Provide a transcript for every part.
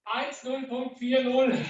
1:40.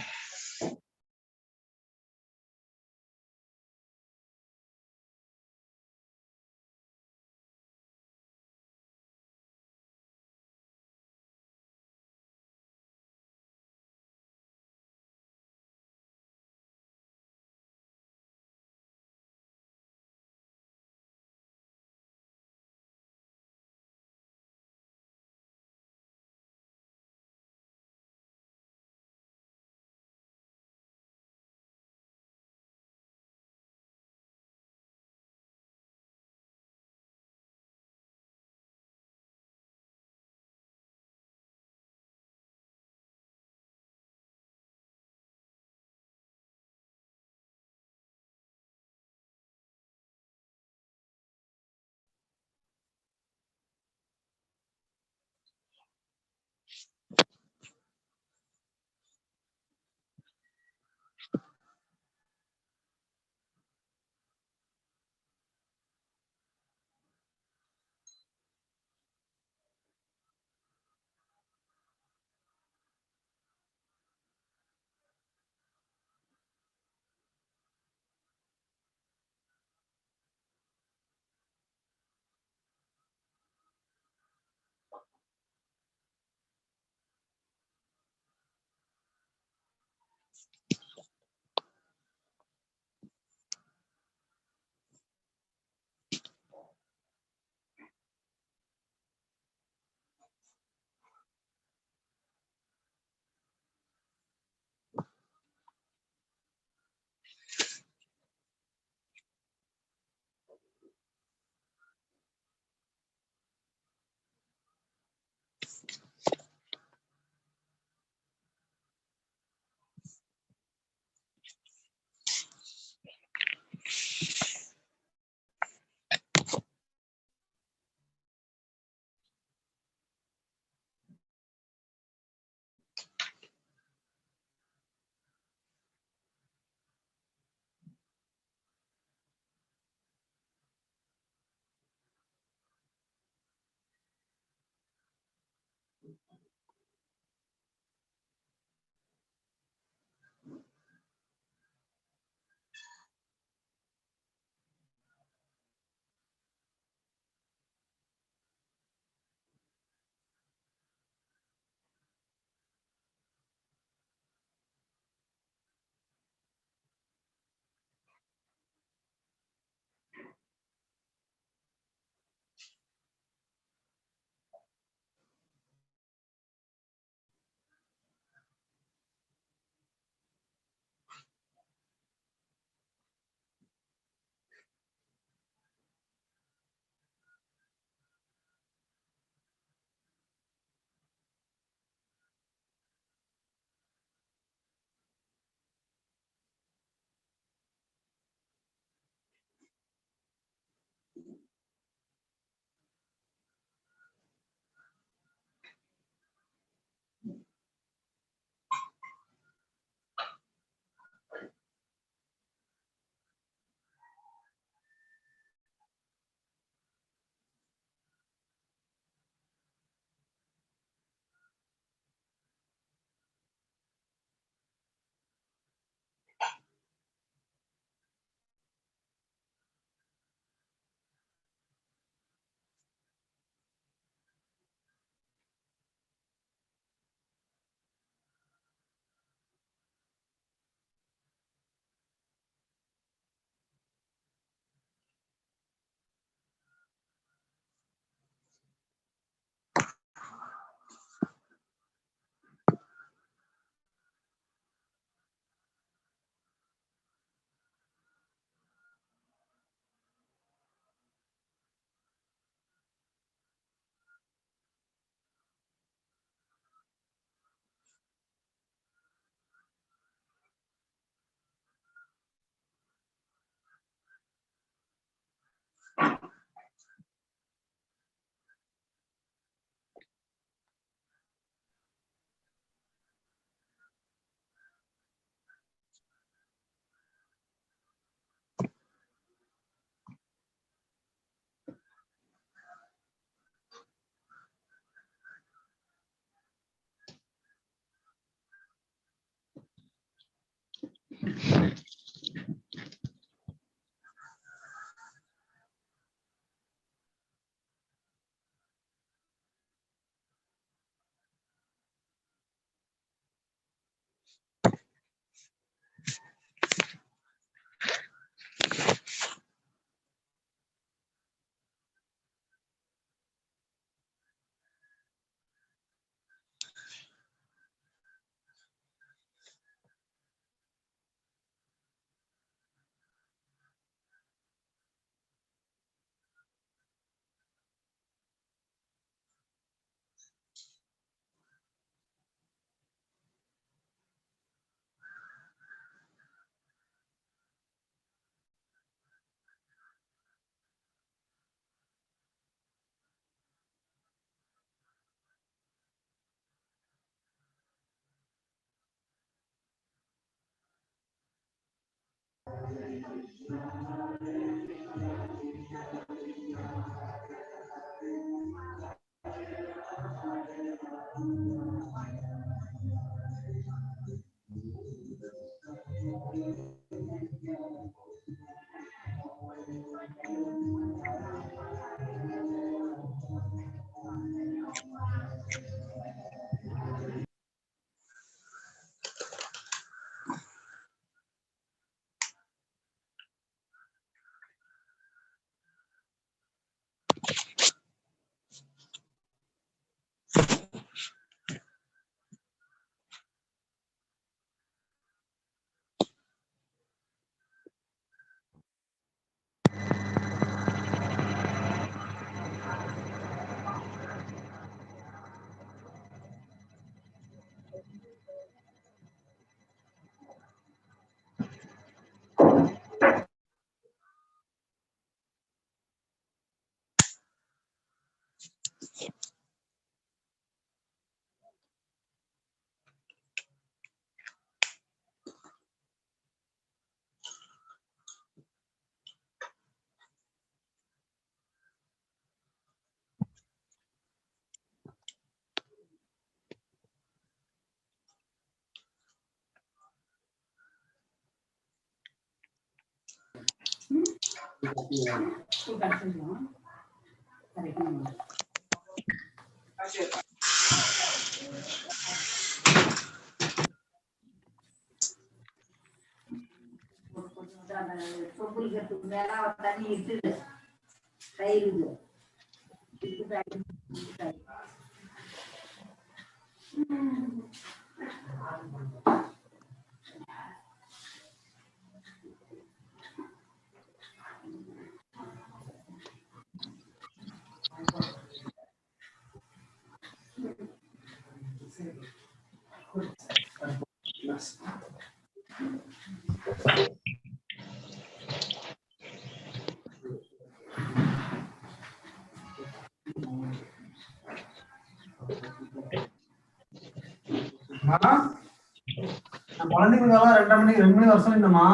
குழந்தைங்களுக்கெல்லாம் 2 மணி வருஷம் இல்லைம்மா.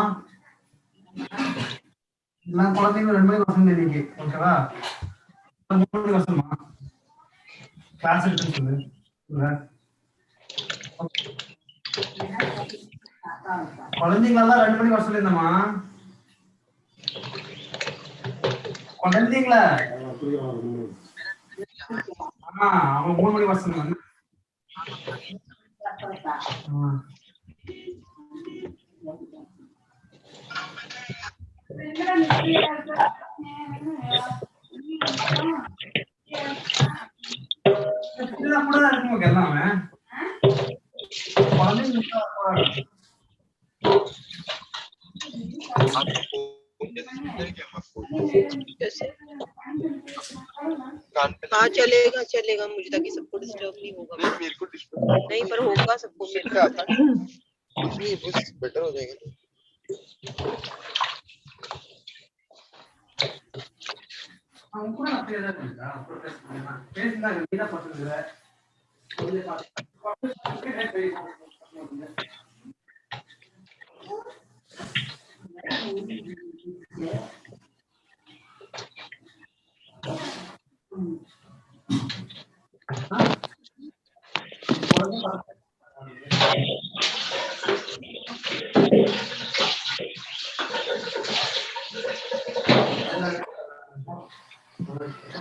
நான் குழந்தைங்க 2 மணி வருஷம் இன்னைக்கு. ஓகேவா? 3 மணி வருஷமா கிளாஸ் எடுத்துன்னு சொல்லு. குழந்தைங்களெல்லாம் 2 மணி வருஷம் இல்லைம்மா. குழந்தைங்களா அவங்க 3 மணி வருஷம் வந்து கூட இருக்குங்க எல்லாமே हाँ चलेगा चलेगा, मुझे ताकि सबको डिस्टर्ब नहीं होगा। मेरे को डिस्टर्ब नहीं, पर होगा सबको मिलकर कुछ नहीं, बस बेटर हो जाएगा।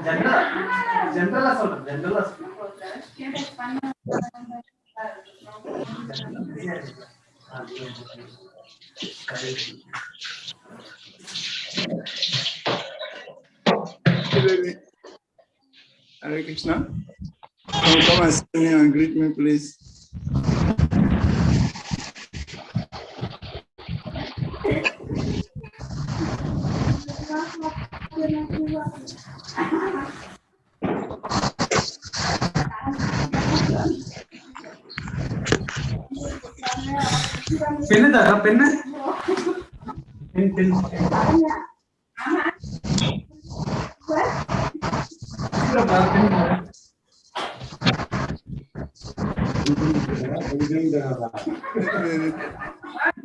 General general Hare Krishna. Come and see me and greet me, please. Pen था pen pen pen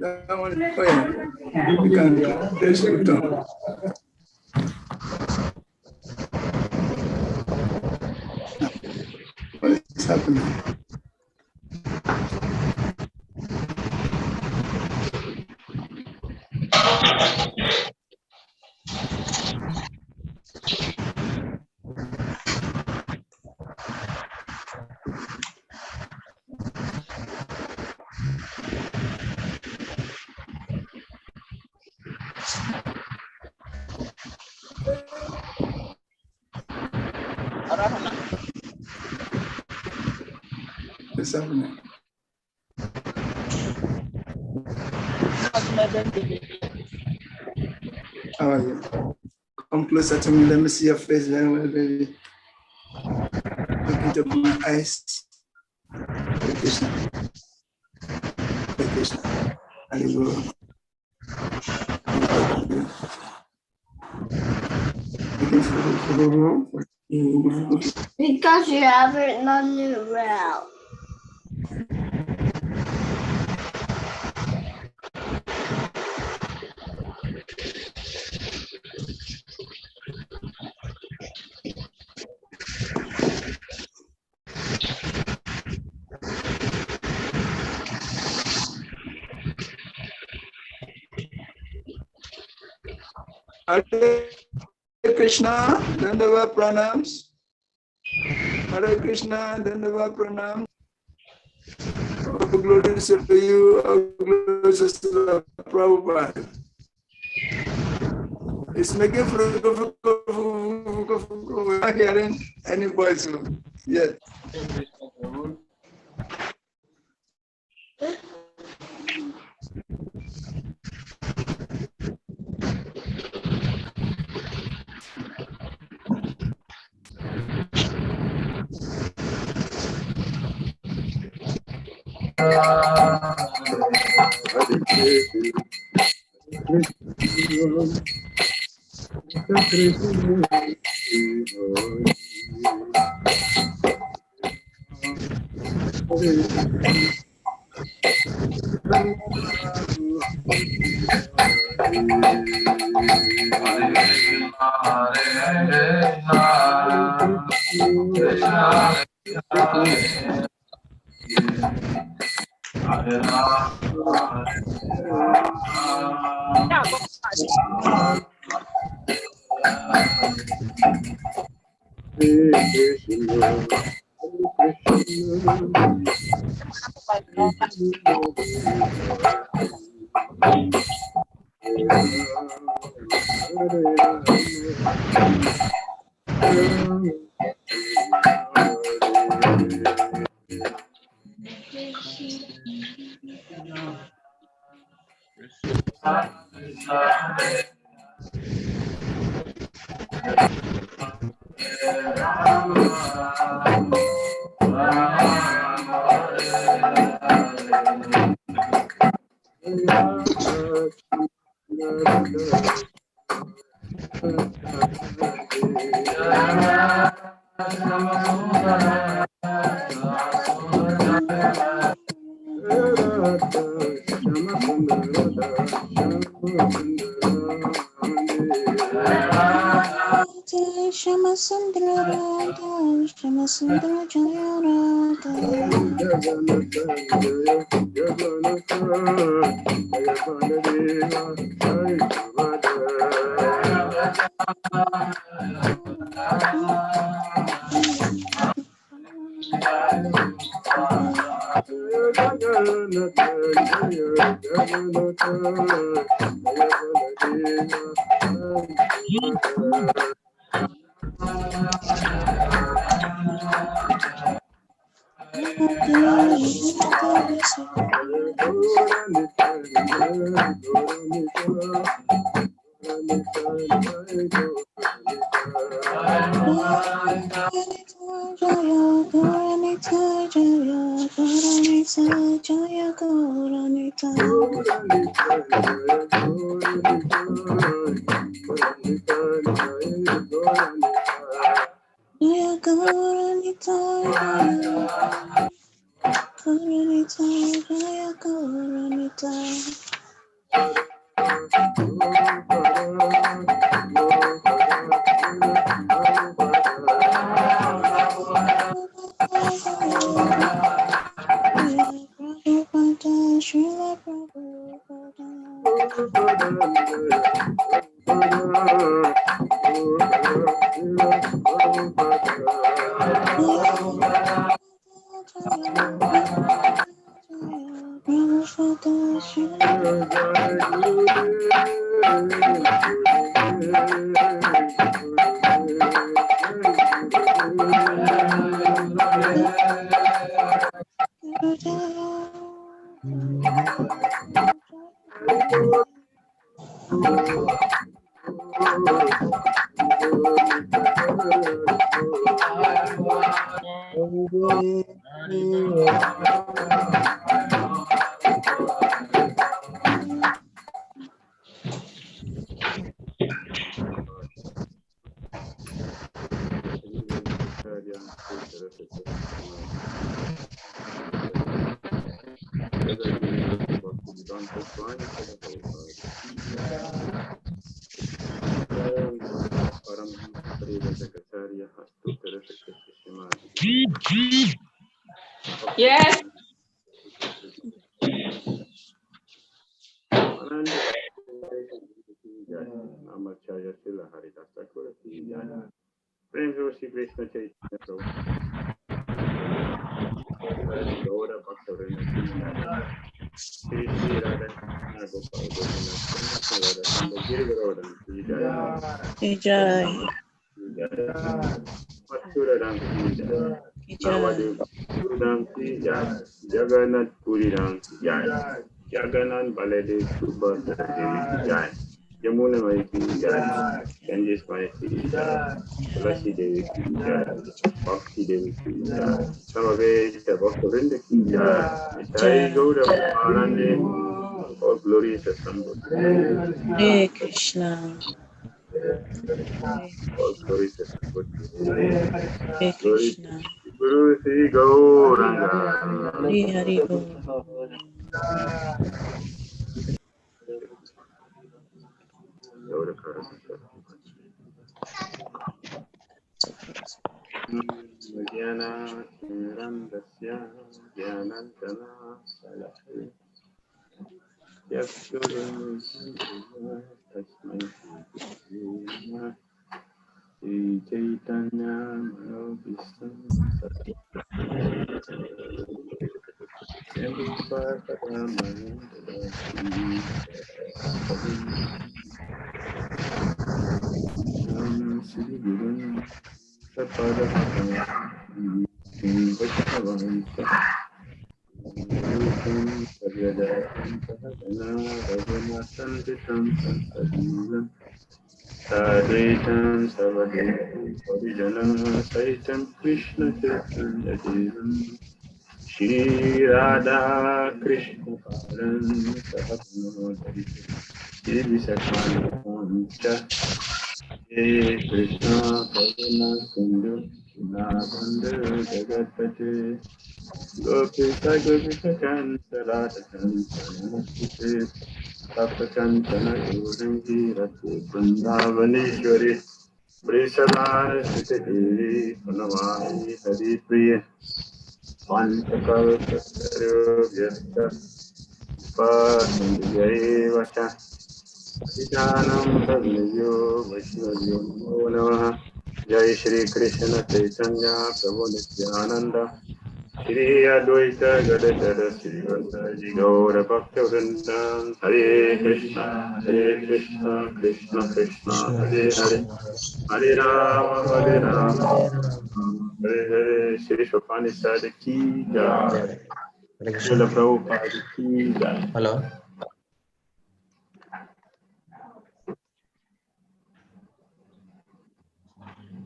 That one, oh yeah, you can press the button. What is happening? What's happening? How are you? Come closer to me. Let me see your face very well, baby. Look into my eyes. Hare Krishna. Hare Krishna. Hallelujah. Because you haven't done it well. Hare Krishna, Dandava Pranams. Hare Krishna, Dandava Pranams. All glories to you, all glories to Prabhupada. It's making we're not hearing any voice yet. Shama Sundara Radha, Shama Sundara Jaya Radha. Jaya Gauranita. Yes. Prem Joshi Krishna Chaitanya Prabhu. Gaura Bhakta Vrinda Shri Shri Radha Krishna Gopal Gopinath Girivardhan Ki Jai. Mathura Ram Ki Jai. Navadip Ram Ki Jai. Jagannath Puri Ram Ki Jai. Jagannath Baladev Subhadra Devi Ki Jai. Yamuna Mai Ki Jai. Ganges Mai Ki Jai. Tulasi Devi Ki Jai. Bhakti Devi Ki Jai. Samaveta Bhakta Vrinda Ki Jai. Jai Gaura Anande. All glorious assembled. Hare Krishna. All glorious assembled. Hare Krishna. Guru Sri Gauranga. Hare Hare Bol. Gaura Karasaka. Jnana Randasya Jnanantana Salakri Yakshurun Tasmai Shri Chaitanya Manobhistam Sati Shri Guru Sadaitam Savadaitam Parijanam Saitam Krishna Chaitanya Devam Shri Radha Krishna Param Sahapanodari Shri Visakhancha Shri Krishna Karuna Sindhu Nabandha Jagatpate Gopisa Gopisa Kanta Radha Kanta Namaste Tapachantana Yodangi Rati Vrindavaneshwari Vrishabhara Sita Devi Punamani Hari Priya Panchakalpataryogyasya Pasandhyayevacha Adhijanam Bhavnayo Vaishnavyo Namo Namaha Jai Shri Krishna Chaitanya Prabhu Nityananda Shri Advaita Gadadara Shri Vasaji Gaura Bhakta Vrinda Hare Krishna Krishna Krishna Hare Hare Hare Rama Hare Hare Shri Isopanisad Ki Jai Srila Prabhupada Ki Jai. Hello.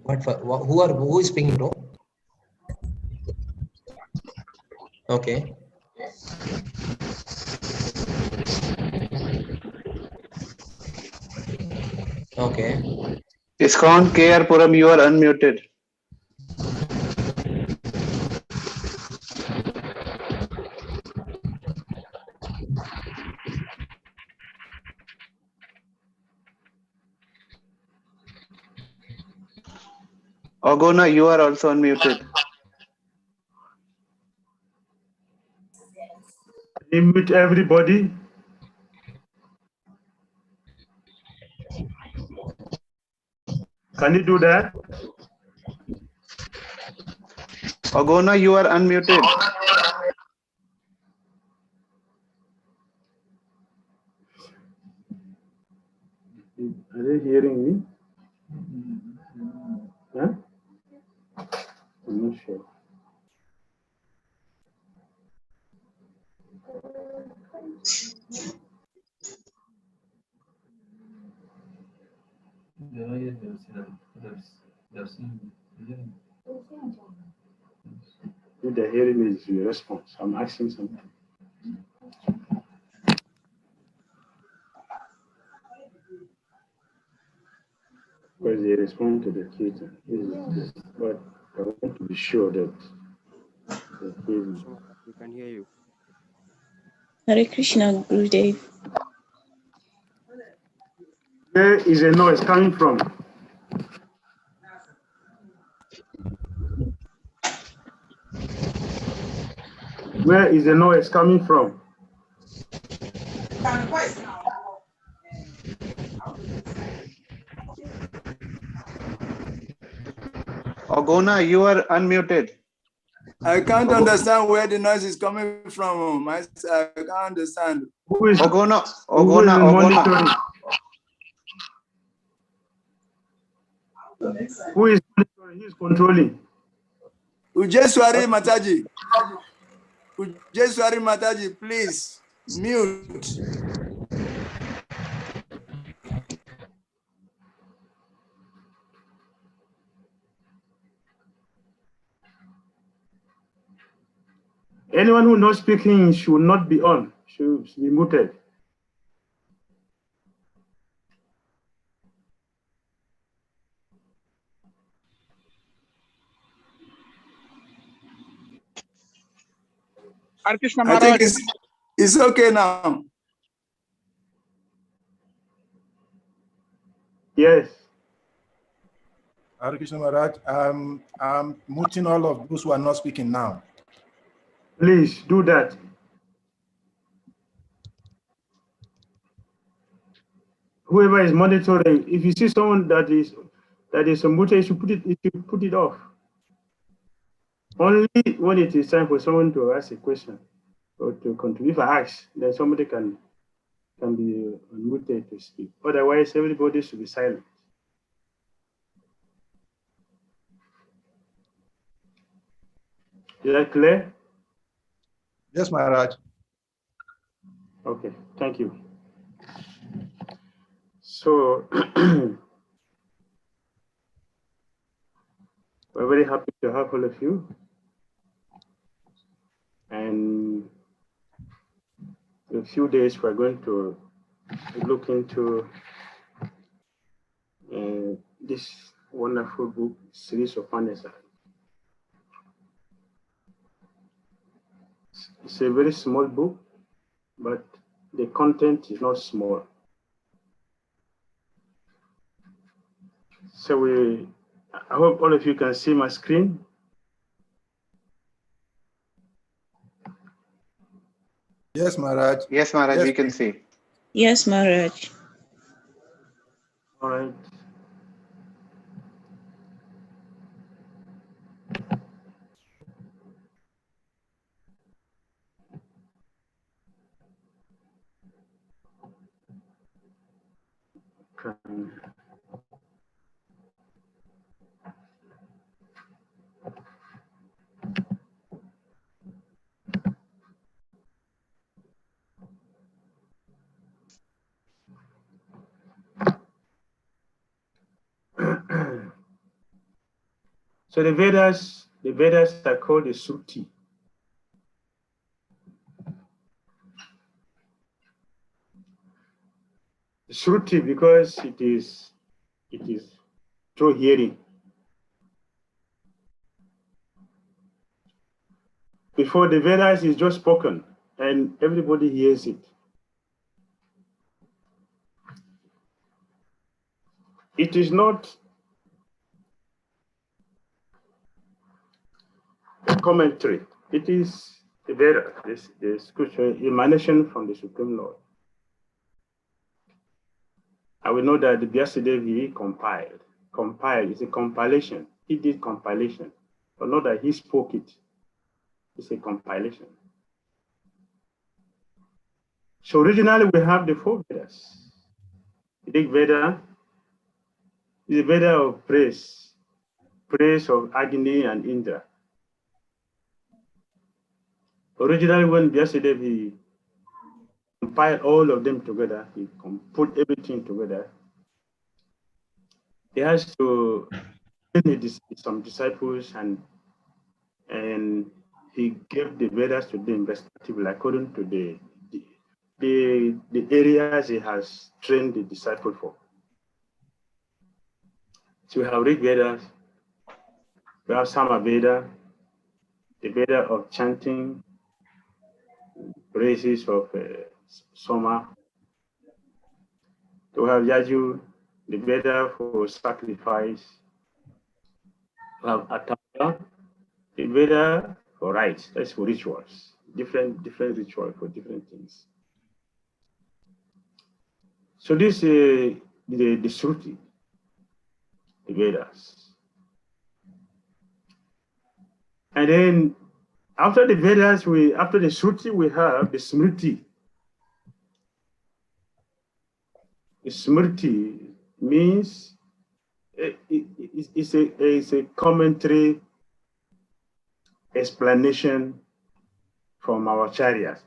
Who is speaking, bro? Okay. Okay. ISKCON KR Puram, you are unmuted. Ogona, you are also unmuted. Mute everybody. Can you do that? Ogona, you are unmuted. Are they hearing me? Huh? I'm not sure. If they're hearing me, it's your response. I'm asking something. Because they respond to the teacher. But I want to be sure that they hear me. We can hear you. Hare Krishna, Gurudev. Where is a noise coming from? Where is the noise coming from? Ogona, you are unmuted. I can't understand where the noise is coming from. I can't understand. Who is Ogona. monitoring? Who is monitoring? Who is controlling? Ujeswari Mataji. Ujeswari Mataji, please mute. Anyone who not speaking should not be on, should be muted. Hare Krishna I think Maharaj. it's okay now. Yes. Hare Krishna Maharaj, I'm muting all of those who are not speaking now. Please do that. Whoever is monitoring, if you see someone that is muted, you should put it off. Only when it is time for someone to ask a question or to contribute. If I ask, then somebody can be unmuted to speak. Otherwise, everybody should be silent. Is that clear? Yes, Maharaj. Okay, thank you. So we're very happy to have all of you. And in a few days, we're going to look into this wonderful book, Isopanisad. It's a very small book, but the content is not small. So I hope all of you can see my screen. Yes, Maharaj. Yes, Maharaj, we can see. Yes, Maharaj. All right. So the Vedas are called the Sruti. The Sruti because it is through hearing. Before the Vedas is just spoken and everybody hears it. It is not commentary. It is the Veda, the scripture emanation from the Supreme Lord. I will know that the Vyasadeva he compiled. Compiled is a compilation. He did compilation, but not that he spoke it. It's a compilation. So originally we have the 4 Vedas. The Rig Veda is a Veda of praise of Agni and Indra. Originally when Vyasadeva he compiled all of them together, he put everything together. He has to send some disciples and he gave the Vedas to them respectively according to the areas he has trained the disciple for. So we have Rig Vedas, we have Sama Veda, the Veda of chanting, praises of Soma. We have Yaju, the Veda for sacrifice. We have Atara, the Veda for rites, that's for rituals, different rituals for different things. So this is the Shruti, the Vedas. And then after the Vedas, after the Shruti, we have the Smriti. The Smriti means it's a commentary explanation from our acharyas.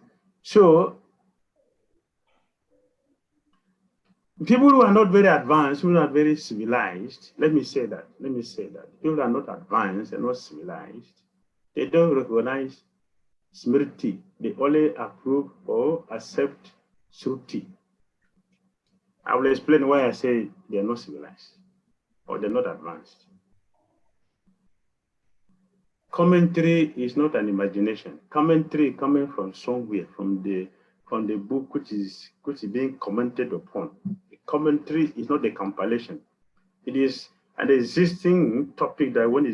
So people who are not very advanced, who are not very civilized, let me say that. People who are not advanced and not civilized, they don't recognize Smriti. They only approve or accept Shruti. I will explain why I say they are not civilized or they're not advanced. Commentary is not an imagination. Commentary coming from somewhere, from the book which is being commented upon. The commentary is not a compilation. It is an existing topic that one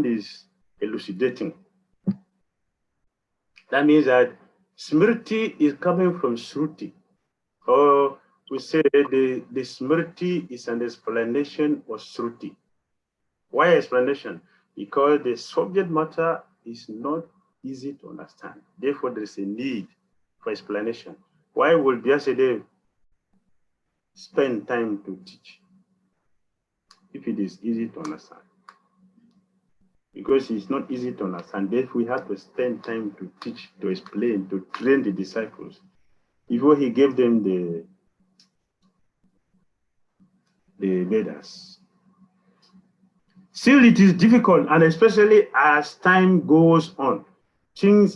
is elucidating. That means that Smriti is coming from Shruti. Or we say the Smriti is an explanation of Shruti. Why explanation? Because the subject matter is not easy to understand. Therefore, there is a need for explanation. Why would Vyasadeva spend time to teach if it is easy to understand? Because it's not easy to understand. Therefore, we have to spend time to teach, to explain, to train the disciples before he gave them the Vedas. Still, it is difficult, and especially as time goes on.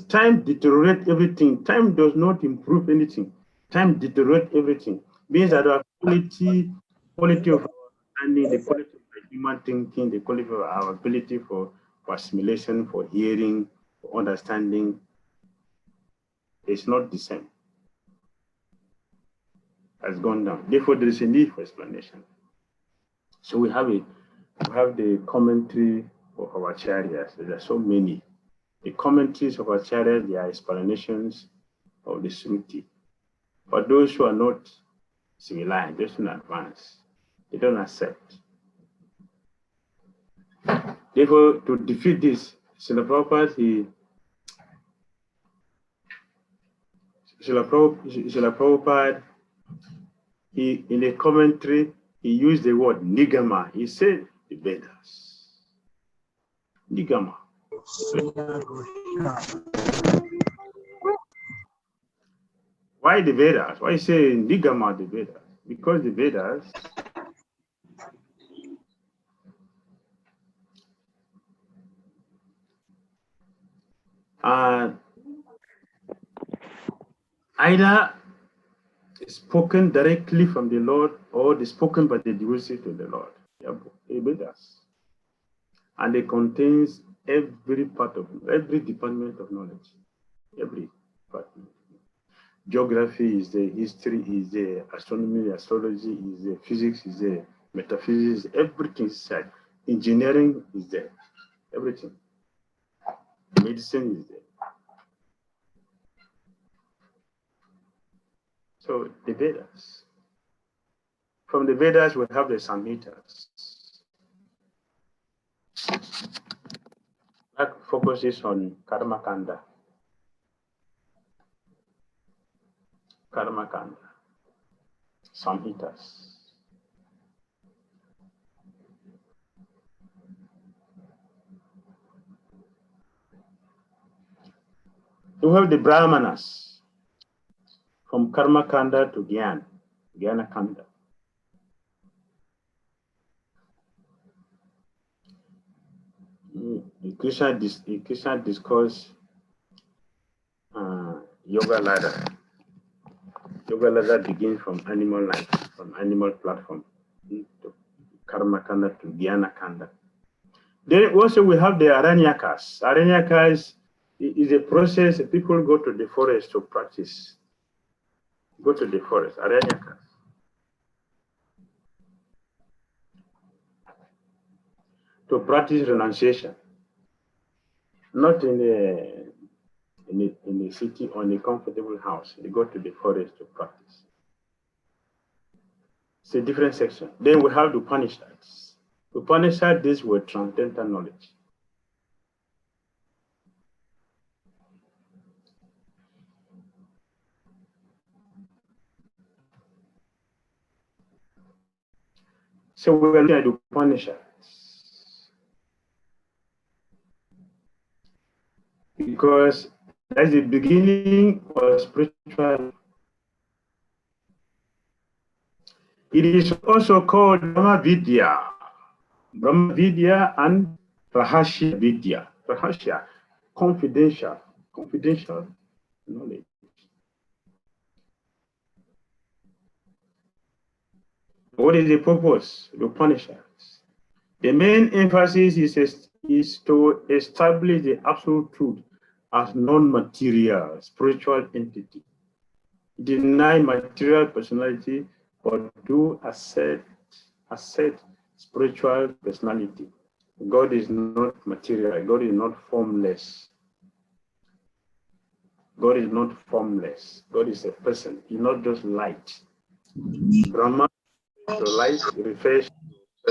Time deteriorates everything. Time does not improve anything. Time deteriorates everything. Means that our quality of understanding, the quality of human thinking, the quality of our ability for assimilation, for hearing, for understanding, is not the same. Has gone down. Therefore, there is a need for explanation. So we have the commentary of our acharyas. There are so many. The commentaries of our acharyas, they are explanations of the Shruti. But those who are not civilized, those who are advanced, they don't accept. Therefore, to defeat this, Srila Prabhupada, in a commentary, he used the word Nigama. He said the Vedas. Nigama. Why the Vedas? Why say Nigama the Vedas? Because the Vedas are either spoken directly from the Lord or they spoken by the devotees to the Lord. The Vedas. And it contains every department of knowledge. Every department. Geography is there, history is there, astronomy, astrology is there, physics is there, metaphysics, everything is there. Engineering is there, everything. medicine is there. So the Vedas. From the Vedas, we have the Samhitas. That focuses on Karma Kanda. Karma Kanda. Samhitas. You have the Brahmanas. From Karma Kanda to Jnana Kanda. Krishna discussed yoga ladder. Yoga ladder begins from animal life, from animal platform to Karma Kanda to Jnana Kanda. Then also we have the Aranyakas. Aranyakas is a process people go to the forest to practice. Go to the forest, Aranyakas. To practice renunciation. Not in the city or in a comfortable house. They go to the forest to practice. It's a different section. Then we have the Upanishads. Upanishads, this were transcendental knowledge. So we're looking at the Upanishads. Because that's the beginning of spiritual. It is also called Brahma Vidya. Brahma Vidya and Rahasya Vidya. Rahasya, confidential knowledge. What is the purpose of the Upanishads? The main emphasis is to establish the absolute truth as non-material spiritual entity. Deny material personality, but do accept spiritual personality. God is not material. God is not formless. God is not formless. God is a person. He's not just light. Brahma, so light refers to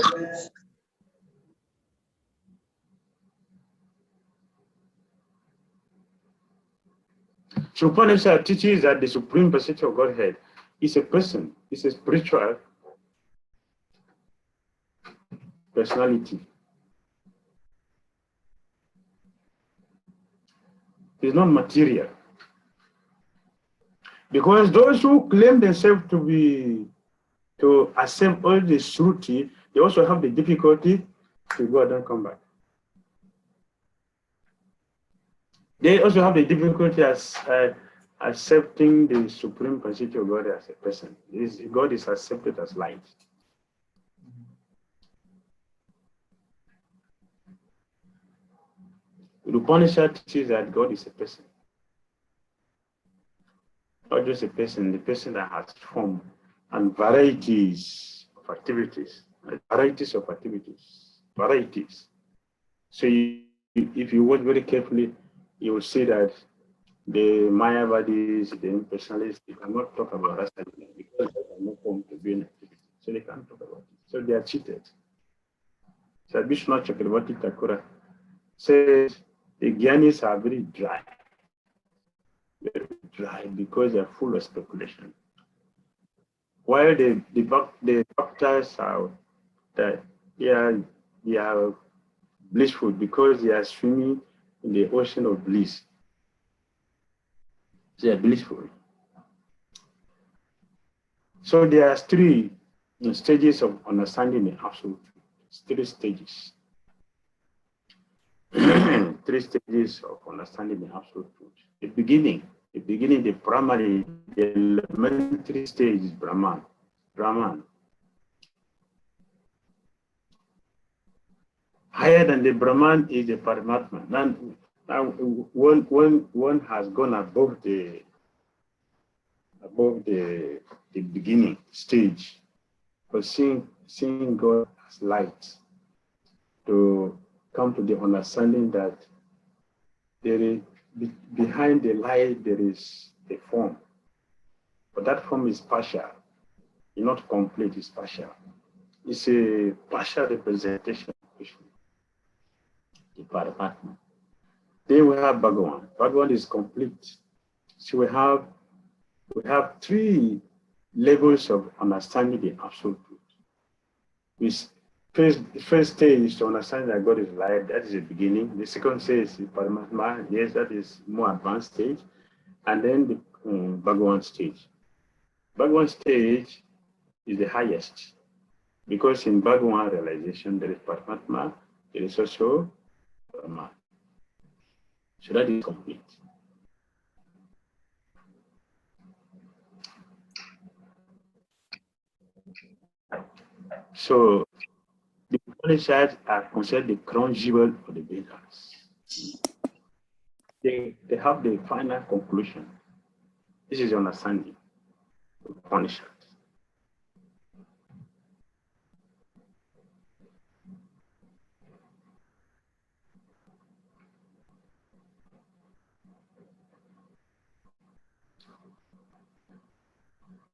person. So Upanishad teaches that the supreme personality of Godhead is a person, is a spiritual personality. It's not material. Because those who claim themselves to accept all the Shruti, they also have the difficulty to go and come back. They also have the difficulty as accepting the supreme personality of God as a person. God is accepted as light. The Upanishad teaches that God is a person. Not just a person, the person that has form and varieties of activities. Varieties. So if you watch very carefully, you will see that the Mayavadis, the impersonalists, they cannot talk about Rasa because they are not formed to be an activity. So they can't talk about it. So they are cheated. So Vishnu Chakravarti Thakura says the Gyanis are very dry because they are full of speculation. While the Bhaktas are that they are blissful because they are swimming in the ocean of bliss. They are blissful. So there are three stages of understanding the absolute. 3 stages. 3 stages of understanding the absolute truth. The beginning, the primary, the elementary stage is Brahman. Higher than the Brahman is the Paramatma. Now one has gone above the beginning stage, but seeing God as light, to come to the understanding that there is behind the light there is a form, but that form is partial. It's not complete. It's partial. It's a partial representation of Vishnu, the Paramatma. Then we have Bhagavan. Bhagavan is complete. So we have three levels of understanding the absolute truth. First stage is to understand that God is light. That is the beginning. The second stage is Paramatma. Yes, that is more advanced stage. And then the Bhagavan stage. Bhagavan stage is the highest, because in Bhagavan realization there is Paramatma, there is also Brahma. So that is complete. So the Upanishads are considered the crown jewel of the Vedas. They have the final conclusion. This is the understanding of Upanishads.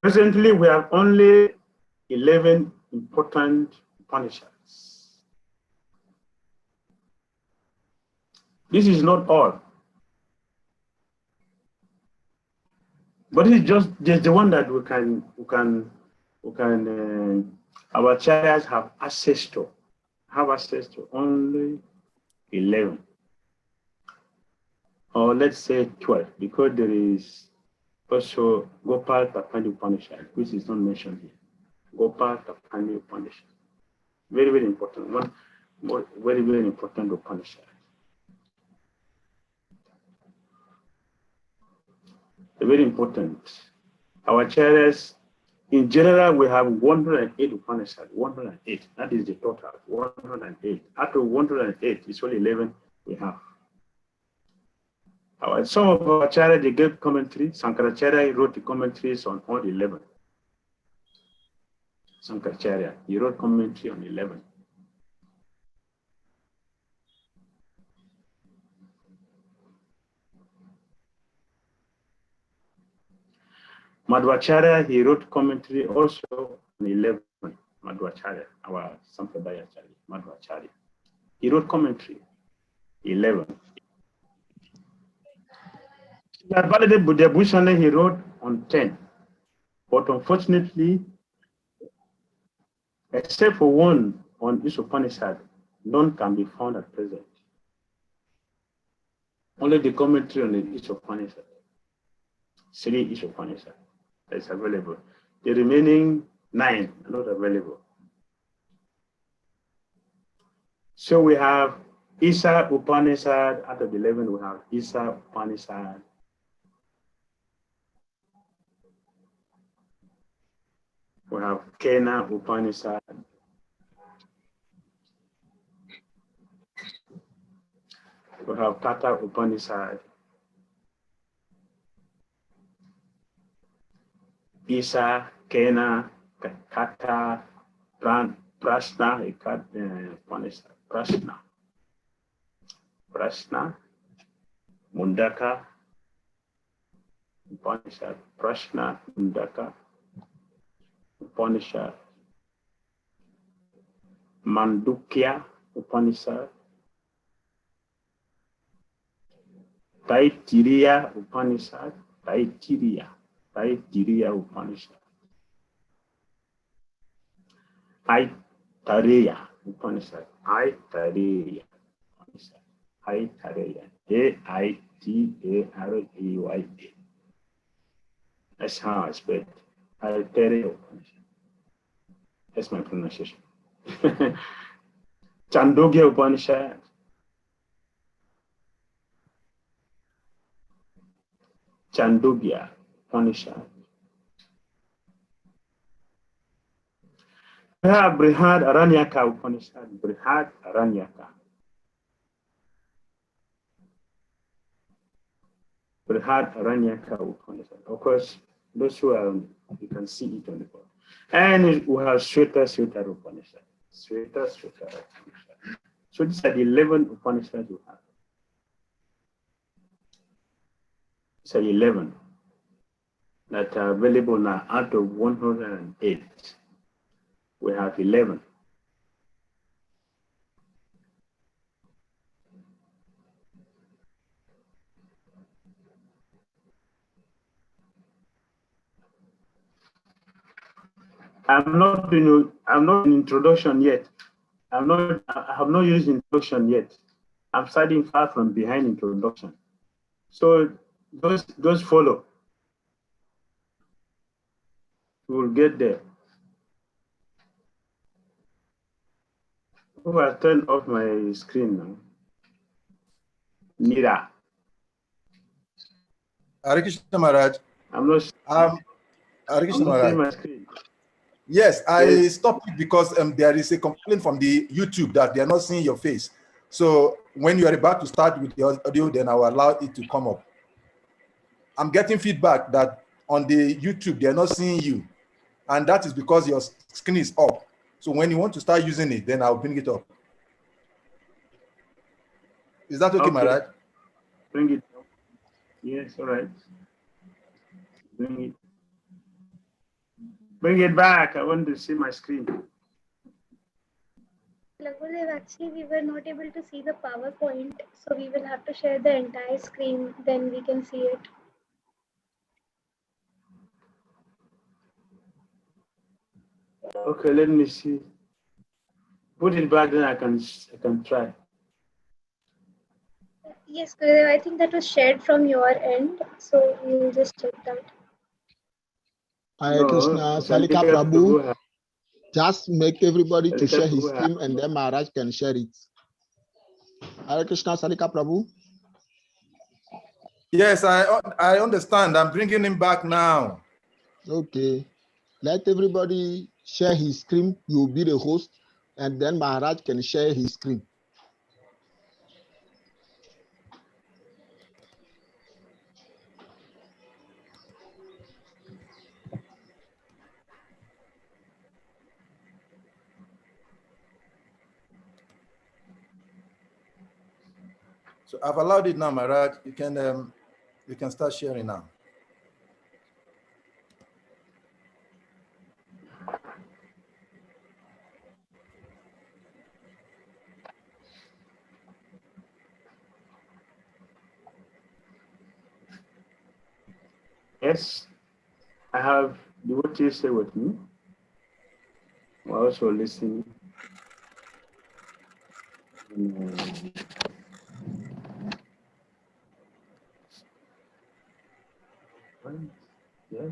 Presently, we have only 11 important Upanishads. This is not all, but it's just the one that we can our acharyas have access to. Only 11, or let's say 12, because there is also Gopal Tapani Upanishad, which is not mentioned here. Gopal Tapani Upanishad, very, very important one, very, very important Upanishad. Very important. Our acharyas, in general, we have 108 Upanishads. 108. That is the total. 108. Out of 108, it's only 11 we have. Some of our acharyas, they gave commentary. Sankaracharya wrote the commentaries on all 11. Sankaracharya, he wrote commentary on 11. Madhvacharya, he wrote commentary also on 11. Madhvacharya, our Sampradaya Acharya, Madhvacharya. He wrote commentary, 11. Buddha Bhushana, he wrote on 10. But unfortunately, except for one on Isopanisad, none can be found at present. Only the commentary on the Isopanisad, Sri Isopanisad, is available. The remaining 9 are not available. So we have Isa Upanishad. Out of the 11, we have Isa Upanishad. We have Kena Upanishad. We have Tata Upanishad. Isa, Kena, Kata, Prashna, Upanishad. Prashna, Mundaka, Upanishad, Prashna, Mundaka, Upanishad, Mandukya Upanishad, Taittiriya Upanishad, Taittiriya Upanishad, Aitareya Upanishad, Aitareya Upanishad, Aitareya, Aitareya. That's how I spell it. Aitareya Upanishad. That's my pronunciation. Chandogya Upanishad. Chandogya Upanishad. We have Brihad Aranyaka Upanishad. Brihad Aranyaka. Brihad Aranyaka Upanishad. Of course, those who are, you can see it on the board. And we have Shweta Upanishad. Shweta Upanishad. So these are the 11 Upanishads we have. say 11 that are available now out of 108. We have 11. I'm not in introduction yet. I have not used introduction yet. I'm starting far from behind introduction. So those follow. We'll get there. Oh, I turned off my screen now. Dhira. Hare Krishna Maharaj. I'm not. Hare Krishna I'm not seeing Maharaj. my screen. Yes, I Yes. stopped it because there is a complaint from the YouTube that they are not seeing your face. So when you are about to start with your audio, then I will allow it to come up. I'm getting feedback that on the YouTube, they are not seeing you. And that is because your screen is up. So when you want to start using it, then I'll bring it up. Is that okay, Maharaj? Bring it up. Yes, all right. Bring it. Bring it back. I want to see my screen. Lagudev, actually, we were not able to see the PowerPoint, so we will have to share the entire screen, then we can see it. Okay, let me see. Put it back, then I can try. Yes, Gurudev, I think that was shared from your end, so we will just check that. Hare Krishna, Salika Prabhu. Just make everybody to share his screen and then Maharaj can share it. Hare Krishna, Salika Prabhu. Yes, I understand. I'm bringing him back now. Okay. Let everybody share his screen. You will be the host, and then Maharaj can share his screen. So I've allowed it now, Maharaj. You can start sharing now. Yes, I have what you say with me. I'm also listening. Yeah.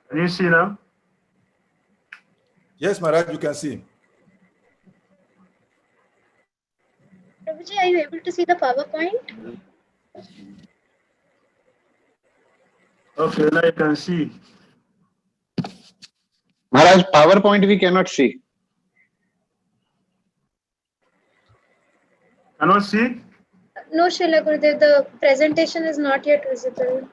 Can you see now? Yes, Maharaj, you can see. Prabhuji, are you able to see the PowerPoint? Okay, now you can see. Maharaj, PowerPoint we cannot see. Cannot see? No, Srila Gurudev, the presentation is not yet visible.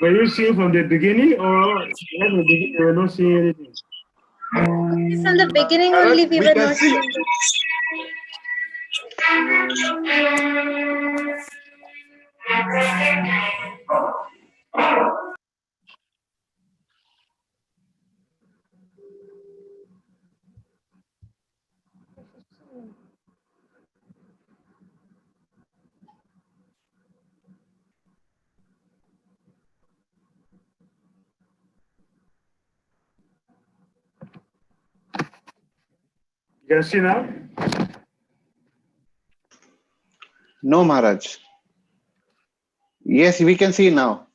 Were you seeing from the beginning, or right from the beginning you were not seeing anything? From the beginning only we were not seeing it. You can see now? No, Maharaj. Yes, we can see now.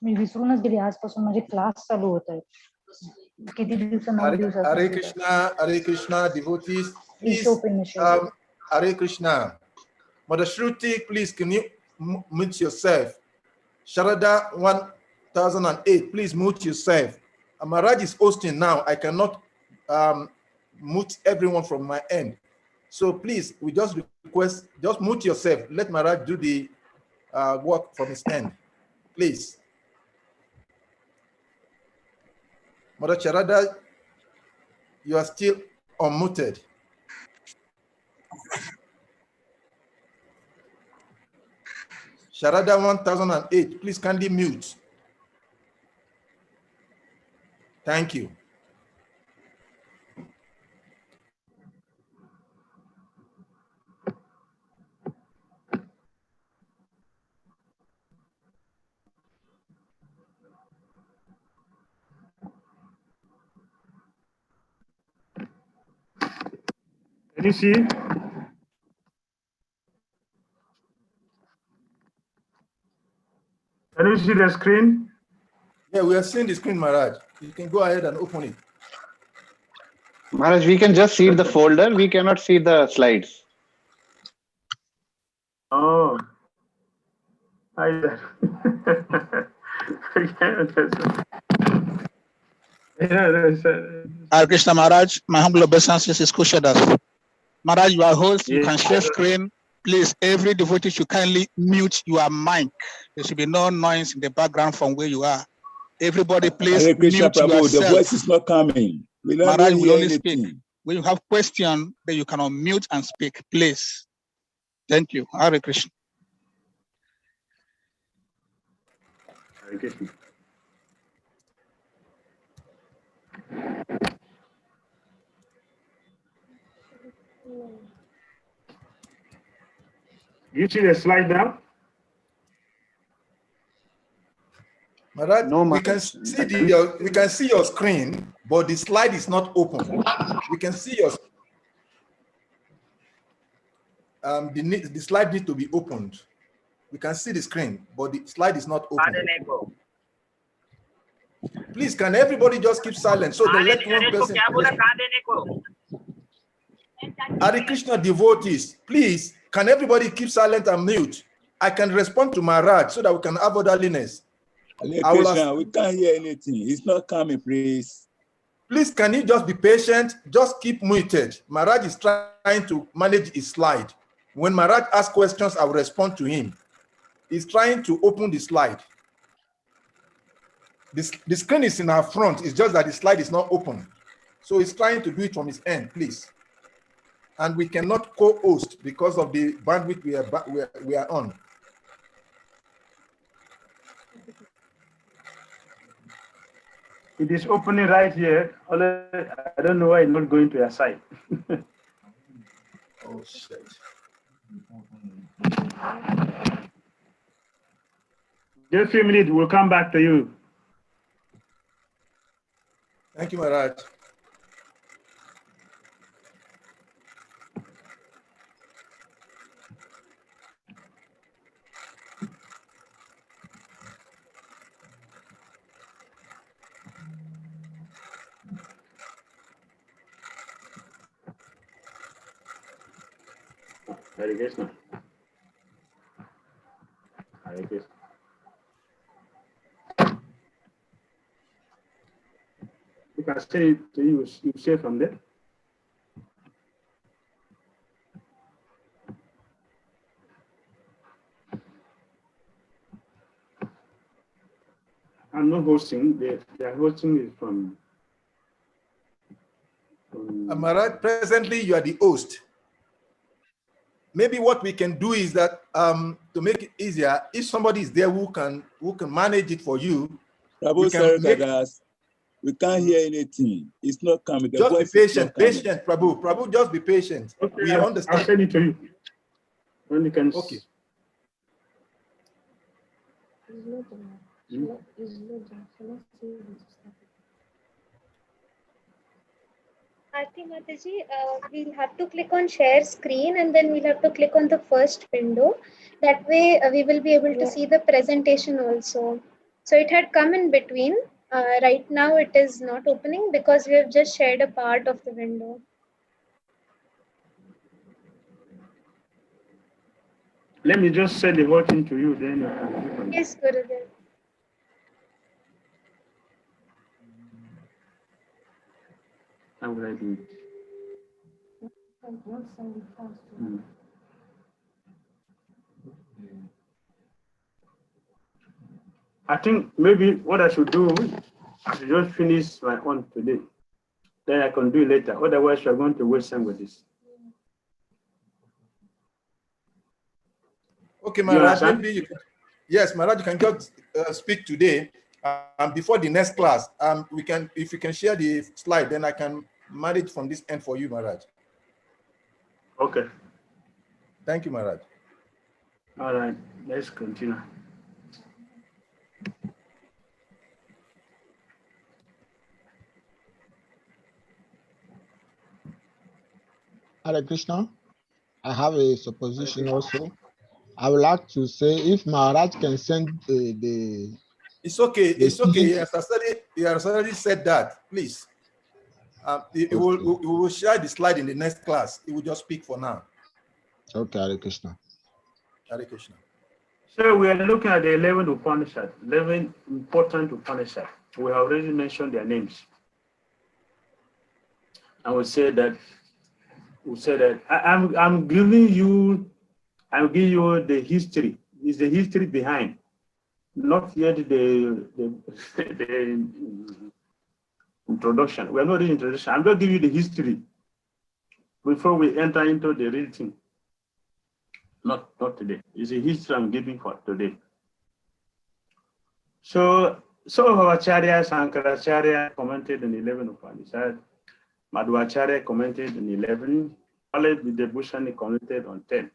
मी विसरूनच गेली आजपासून माझे class चालू होत आहेत किती दिवस 9 दिवसाचा Hare Krishna, devotees. Please, Isopanisad. Hare Krishna. Mother Shruti, please, can you mute yourself? Sharada 1008, please mute yourself. Maharaj is hosting now. I cannot mute everyone from my end. So please, we just request, just mute yourself. Let Maharaj do the work from his end. Please. Mother Sharada, you are still unmuted. Sharada 1008, please kindly mute. Thank you. Can you see? Can you see the screen? Yeah, we are seeing the screen, Maharaj. You can go ahead and open it. Maharaj, we can just see the folder. We cannot see the slides. Oh. Hi there. Hare Krishna Maharaj, my humble obeisances is Kushadas. Maharaj, you are host, you can share screen. Please, every devotee should kindly mute your mic. There should be no noise in the background from where you are. Everybody, please Hare Krishna mute Prabhu, yourself. the voice is not coming. We don't Maharaj will hear only anything. speak. When you have question, then you can unmute and speak, please. Thank you. Hare Krishna. Hare Krishna. You see the slide now? Maharaj, No, we can see your screen, but the slide is not open. We can see your the slide needs to be opened. We can see the screen, but the slide is not open. Please, can everybody just keep silent so they let one person. Hare Krishna devotees, please, can everybody keep silent and mute? I can respond to Maharaj so that we can have orderliness. Hare Krishna, we can't hear anything. It's not coming, please. Please, can you just be patient? Just keep muted. Maharaj is trying to manage his slide. When Maharaj asks questions, I will respond to him. He's trying to open the slide. The screen is in our front. It's just that the slide is not open. So he's trying to do it from his end, please. And we cannot co-host because of the bandwidth we are on. It is opening right here. I don't know why it's not going to your side. Oh, shit. Just a few minutes, we'll come back to you. Thank you, Maharaj. Hare Krishna. Hare Krishna. You can say it to you share from there. I'm not hosting. They are hosting is from Maharaj, presently you are the host. Maybe what we can do is that to make it easier, if somebody is there who can manage it for you, Prabhu, sorry for that. We can't hear anything. It's not coming. The just be voice is patient, not coming. patient, Prabhu. Prabhu, just be patient. Okay, We understand. I'll send it to you. When you can. Okay. Aarti Mataji, we'll have to click on share screen and then we'll have to click on the first window. That way we will be able to see the presentation also. So it had come in between. Right now it is not opening because we have just shared a part of the window. Let me just send the whole thing to you, then you can. Yes, Gurudev. How would I do it? I think maybe what I should do, I should just finish my own today. Then I can do it later. Otherwise, you're going to waste time with this. Okay, Maharaj, maybe you can, yes, Maharaj, you can just speak today. Before the next class, we can, if you can share the slide, then I can manage from this end for you, Maharaj. Okay. Thank you, Maharaj. All right, let's continue. Hare Krishna. I have a supposition also. I would like to say if Maharaj can send the It's okay. It's okay. He has already said that. Please. We will share the slide in the next class. He will just speak for now. Okay, Hare Krishna. Hare Krishna. So we are looking at the 11 Upanishads, 11 important Upanishads. We have already mentioned their names. And we say that I'm giving you the history. It's the history behind, not yet the introduction. We are not the introduction. I'm just giving you the history before we enter into the real thing. Not today. It's a history I'm giving for today. So some of our acharyas, Shankaracharya commented in 11 Upanishads, Madhvacharya commented in 11, Pali Vidyabhushani commented on 10.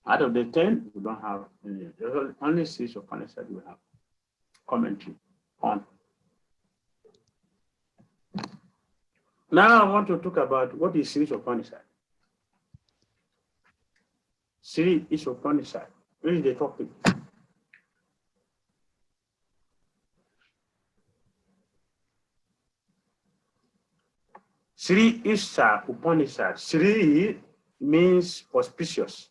Out of the 10, we don't have any. There's only 6 Upanishads we have commentary on. Now I want to talk about what is Sri Upanishad. Sri is Upanishad. Where is the topic? Sri Isha Upanishad. Sri means auspicious.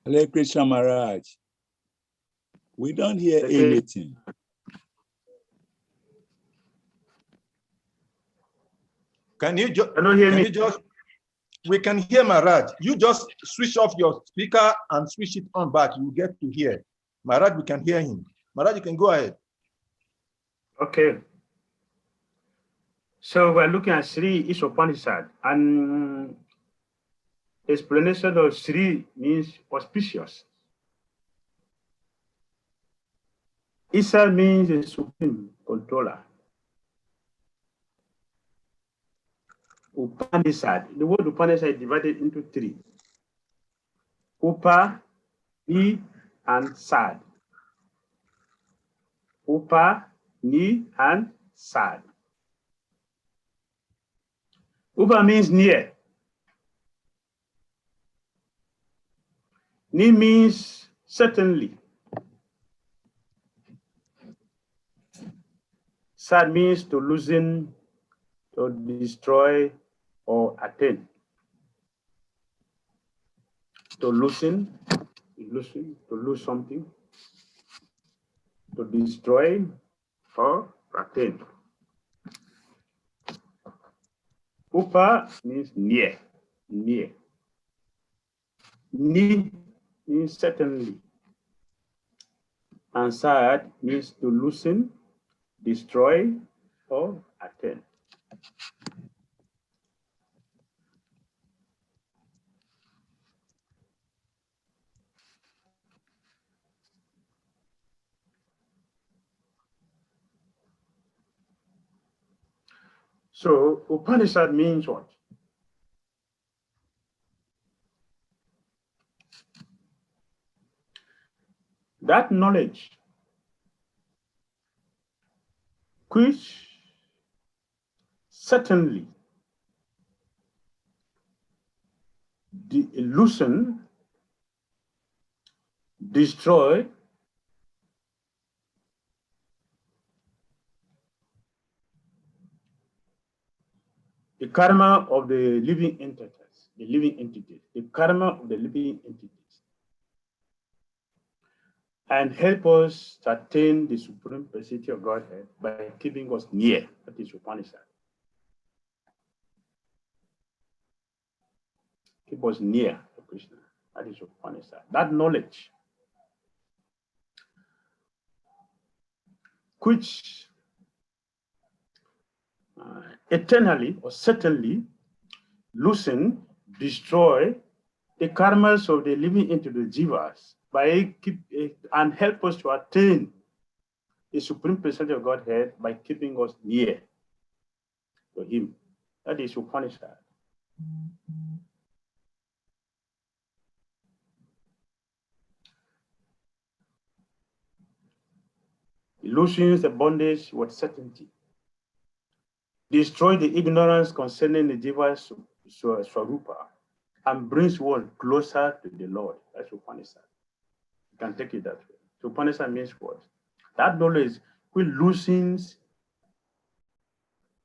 Hare Krishna Maharaj. We don't hear anything. Can you just, we can hear Maharaj. You just switch off your speaker and switch it on back. You get to hear. Maharaj, we can hear him. Maharaj, you can go ahead. Okay. So we're looking at Sri Isopanisad, and explanation of Sri means auspicious. Isa means a supreme controller. Upanishad, the word Upanishad is divided into 3. Upa, Ni, and Sad. Upa, Ni, and Sad. Upa means near. Ni means certainly. Sad means to loosen, to destroy, or attain. To loosen, to lose something, to destroy, or attain. Upa means near, near. Ni means certainly. And sad means to loosen, destroy, or attain. So Upanishad means what? That knowledge which certainly loosen, destroy, the karma of the living entities, the karma of the living entities, and help us to attain the supreme personality of Godhead by keeping us near. That is Upanishad. Keep us near to Krishna. That is Upanishad. That knowledge, which eternally or certainly loosen, destroy the karmas of the living into the jivas and help us to attain the supreme personality of Godhead by keeping us near to Him. That is Upanishad. It loosens the bondage with certainty. Destroy the ignorance concerning the Jiva Swarupa and brings one closer to the Lord. That's Upanishad. You can take it that way. So Upanishad means what? That knowledge which loosens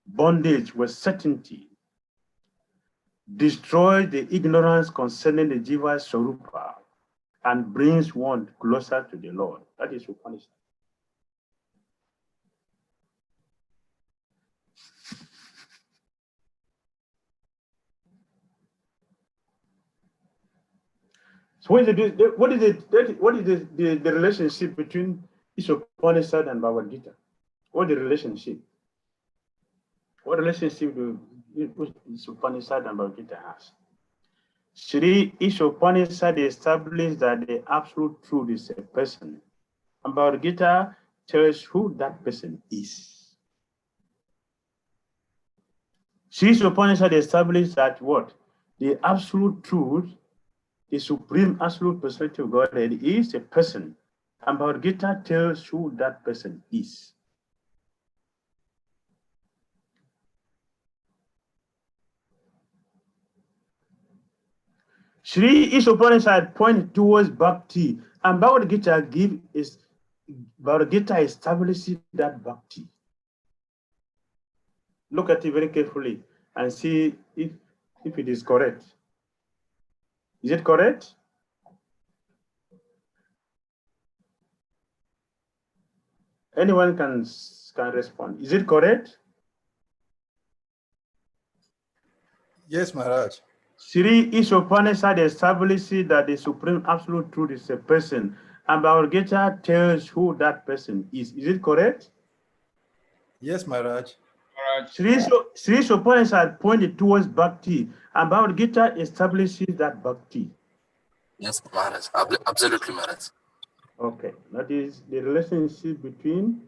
bondage with certainty, destroys the ignorance concerning the Jiva Swarupa and brings one closer to the Lord. That is Upanishad. So what is the relationship between Isopanisad and Bhagavad Gita? What is the relationship? What relationship do Isopanisad and Bhagavad Gita has? Sri Isopanisad established that the absolute truth is a person, and Bhagavad Gita tells who that person is. Sri Isopanisad established that what? The absolute truth, the supreme absolute personality of Godhead is a person, and Bhagavad Gita tells who that person is. Sri Isopanisad points towards Bhakti, and Bhagavad Gita establishes that Bhakti. Look at it very carefully and see if it is correct. Is it correct? Anyone can respond. Is it correct? Yes, Maharaj. Sri Isopanisad establishes that the supreme absolute truth is a person, and Bhagavad Gita tells who that person is. Is it correct? Yes, Maharaj. Sri Isopanisad pointed towards Bhakti, and Bhagavad Gita establishes that Bhakti. Yes, Maharaj. Absolutely, Maharaj. Okay, that is the relationship between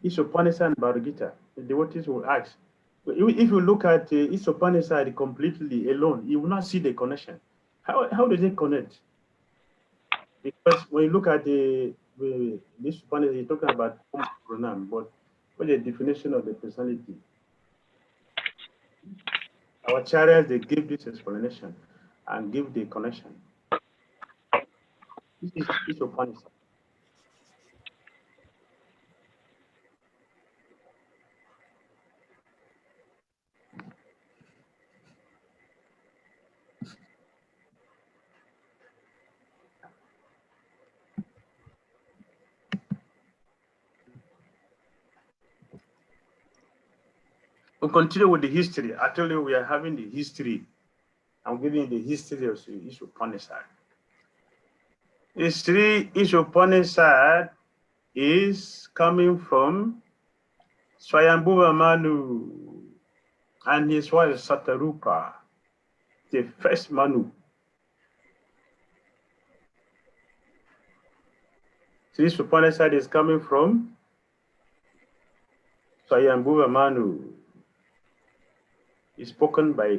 Isopanisad and Bhagavad Gita. The devotees will ask. If you look at Isopanisad completely alone, you will not see the connection. How does it connect? Because when you look at this Isopanisad, you're talking about pranam, but what's the definition of the personality? Our chariots, they give this explanation and give the connection. This is Isopanisad. We'll continue with the history. I tell you, we are having the history. I'm giving you the history of Sri Isopanisad. Sri Isopanisad is coming from Swayambhuva Manu and his wife Satarupa, the first Manu. Sri Isopanisad is coming from Swayambhuva Manu. Is spoken by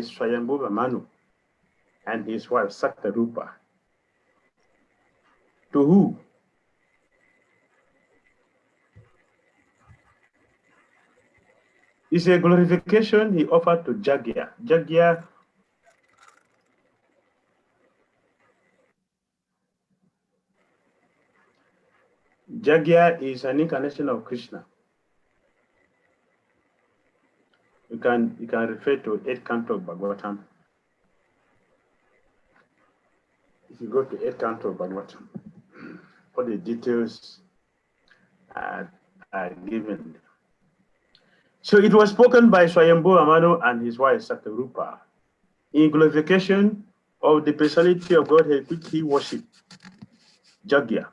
Swayambhuva Manu and his wife Satarupa. To who? It's a glorification he offered to Jagya. Jagya is an incarnation of Krishna. You can refer to 8th canto of Bhagavatam. If you go to 8th canto of Bhagavatam, all the details are given. So it was spoken by Swayambhuva Manu and his wife Satarupa in glorification of the personality of Godhead which he worshipped, Jagya.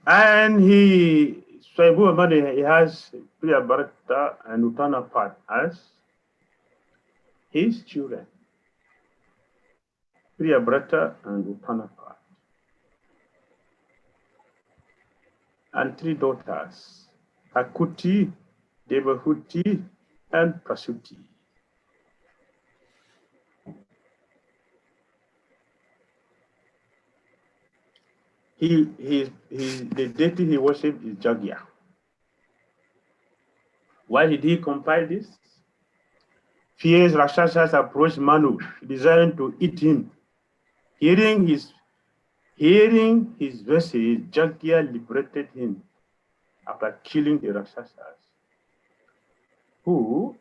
And Swayambhuva Manu, he has Priyabharata and Uttanapat as his children. Priyabharata and Uttanapat. and 3 daughters, Akuti, Devahuti, and Prasuti. The deity he worshipped is Jagya. Why did he compile this? Fierce Rakshasas approached Manu, desiring to eat him. Hearing his verses, Jagya liberated him after killing the Rakshasas, who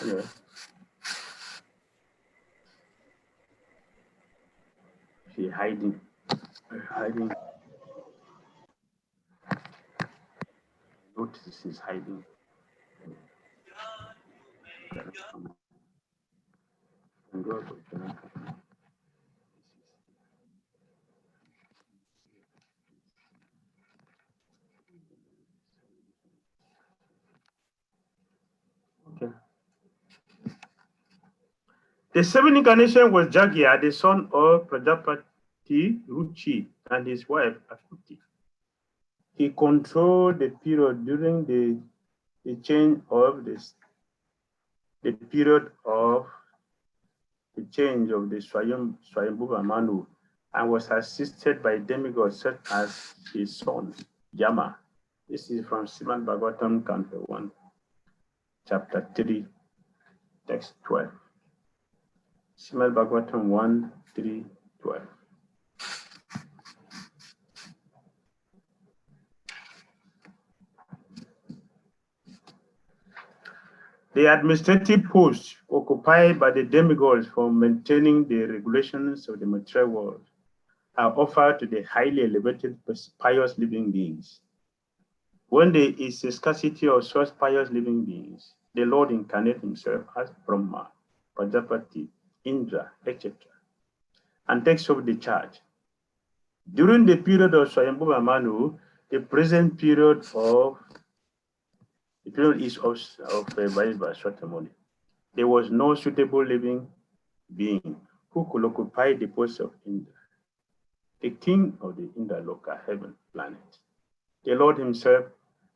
anyway. She's hiding. Notice he's hiding. Okay. The 7th incarnation was Jagya, the son of Prajapati Ruchi, and his wife Akuti. He controlled the period during the change of this, the period of the change of the Swayambhuva Manu, and was assisted by demigods such as his son Yama. This is from Srimad Bhagavatam, Canto 1, Chapter 3, Text 12. Srimad Bhagavatam 1, 3, 12. The administrative posts occupied by the demigods for maintaining the regulations of the material world are offered to the highly elevated pious living beings. When there is a scarcity of such pious living beings, the Lord incarnates himself as Brahma, Prajapati, Indra, etc., and takes up the charge. During the period of Swayambhuva Manu, the present period is of Vaisva Swatamuni. There was no suitable living being who could occupy the post of Indra, the king of the Indraloka heaven planet. The Lord himself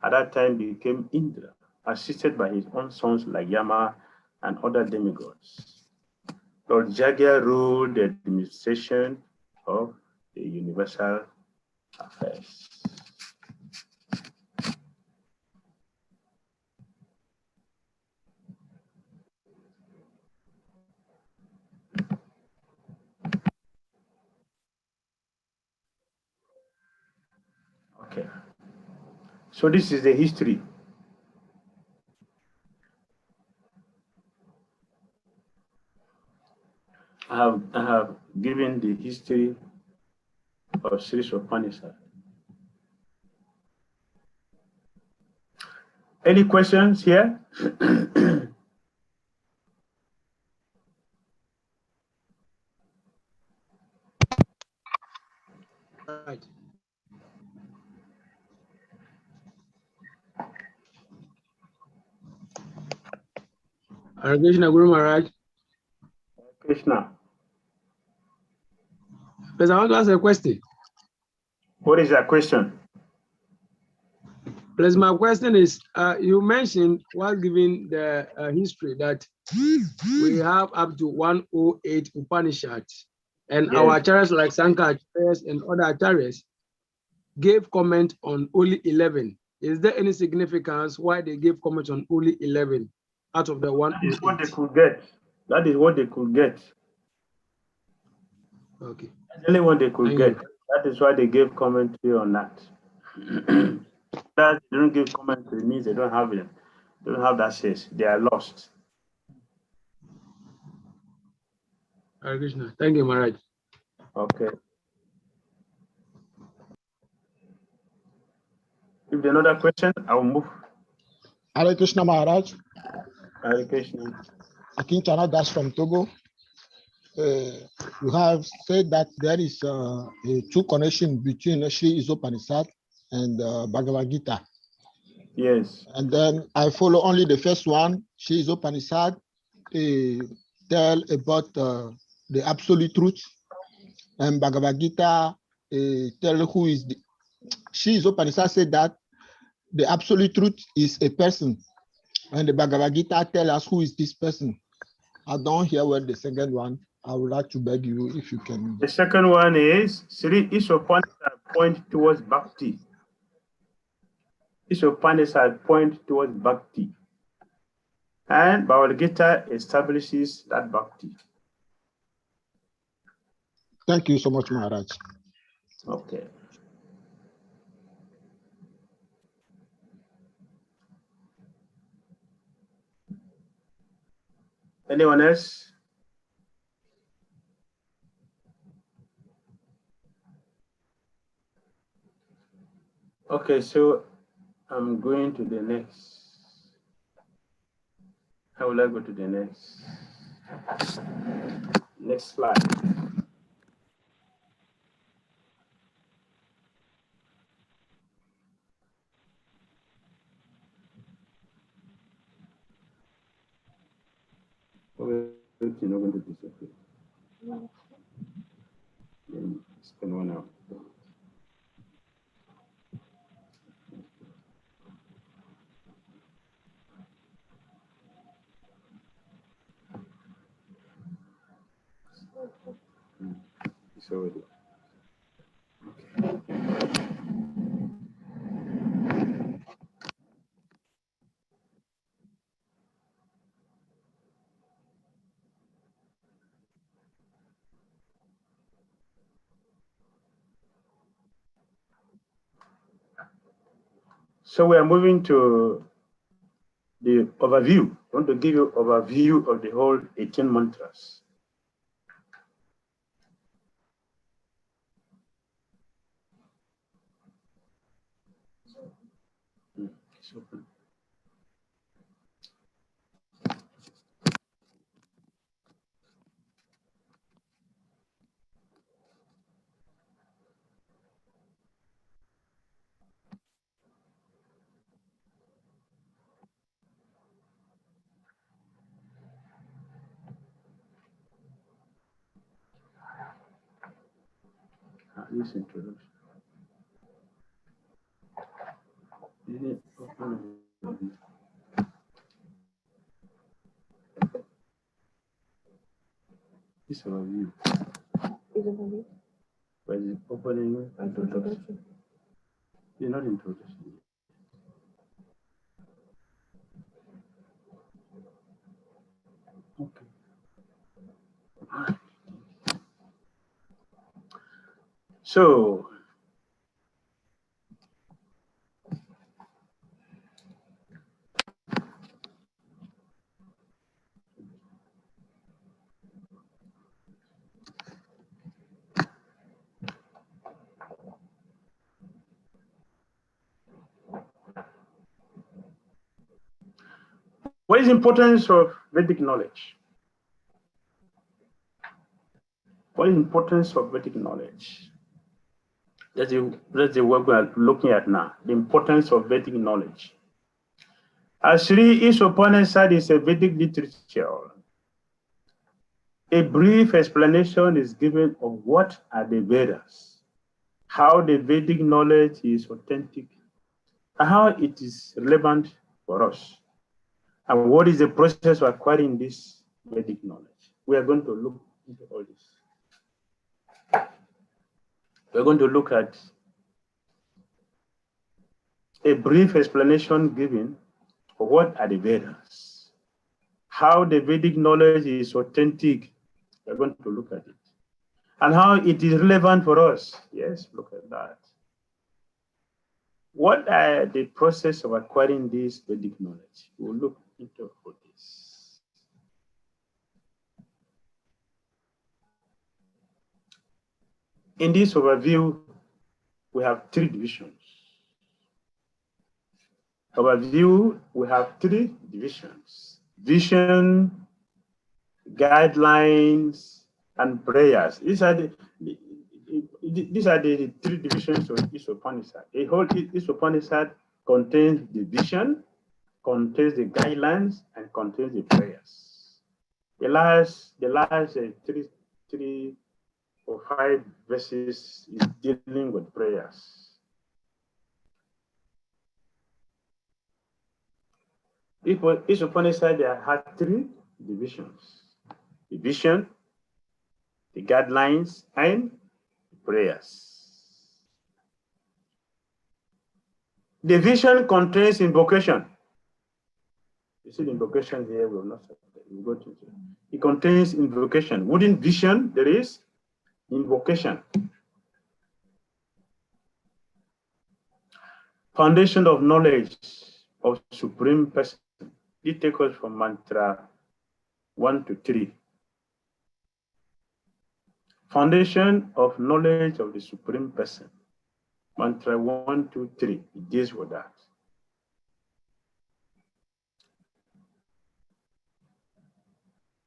at that time became Indra, assisted by his own sons like Yama and other demigods. Lord Jagya ruled the administration of the universal affairs. Okay. So this is the history. I have given the history of Isopanisad. Any questions here? Right. Hare Krishna, Guru Maharaj. Krishna. Please, I want to ask a question. What is your question? Please, my question is, you mentioned while giving the history that we have up to 108 Upanishads, and Yes. our acharyas like Sankaracharyas and other acharyas gave comment on only 11. Is there any significance why they gave comment on only 11 out of the 108? That is what they could get. That is what they could get. Okay. That's the only one they could get. That is why they gave commentary on that. That they don't give commentary means they don't have it. They don't have that sense. They are lost. Hare Krishna. Thank you, Maharaj. Okay. If there's another question, I will move. Hare Krishna Maharaj. Hare Krishna. Akinchana, that's from Togo. You have said that there is a true connection between Sri Isopanisad and Bhagavad Gita. Yes. And then I follow only the first one. Sri Isopanisad tell about the absolute truth, and Bhagavad Gita tell who is the. Sri Isopanisad said that the absolute truth is a person, and the Bhagavad Gita tell us who is this person. I don't hear what the second one. I would like to beg you if you can. The second one is Sri Isopanisad point towards Bhakti. Isopanisad point towards Bhakti. And Bhagavad Gita establishes that Bhakti. Thank you so much, Maharaj. Okay. Anyone else? Okay, so I'm going to the next. How will I go to the next slide? It's not going to disappear. Spend 1 hour. It's already. So we are moving to the overview. I want to give you an overview of the whole 18 mantras. This introduction. This overview. But the opening introduction. It's not introduction. Okay. So what is the importance of Vedic knowledge? What is the importance of Vedic knowledge? That's the work we are looking at now, the importance of Vedic knowledge. As Sri Isopanisad is a Vedic literature, a brief explanation is given of what are the Vedas, how the Vedic knowledge is authentic, and how it is relevant for us, and what is the process of acquiring this Vedic knowledge. We are going to look into all this. We're going to look at a brief explanation given of what are the Vedas, how the Vedic knowledge is authentic. We're going to look at it, and how it is relevant for us. Yes, look at that. What are the process of acquiring this Vedic knowledge? We'll look into all this. In this overview, we have 3 divisions. Overview, we have 3 divisions: vision, guidelines, and prayers. These are the three divisions of Isopanisad. A whole Isopanisad contains the vision, contains the guidelines, and contains the prayers. The last 3 or 5 verses is dealing with prayers. Isopanisad had 3 divisions: the vision, the guidelines, and the prayers. The vision contains invocation. You see the invocation here, we will not go to it. It contains invocation. Within vision, there is invocation. Foundation of knowledge of Supreme Person. It takes us from mantra 1 to 3. Foundation of knowledge of the Supreme Person. Mantra 1, 2, 3. It deals with that.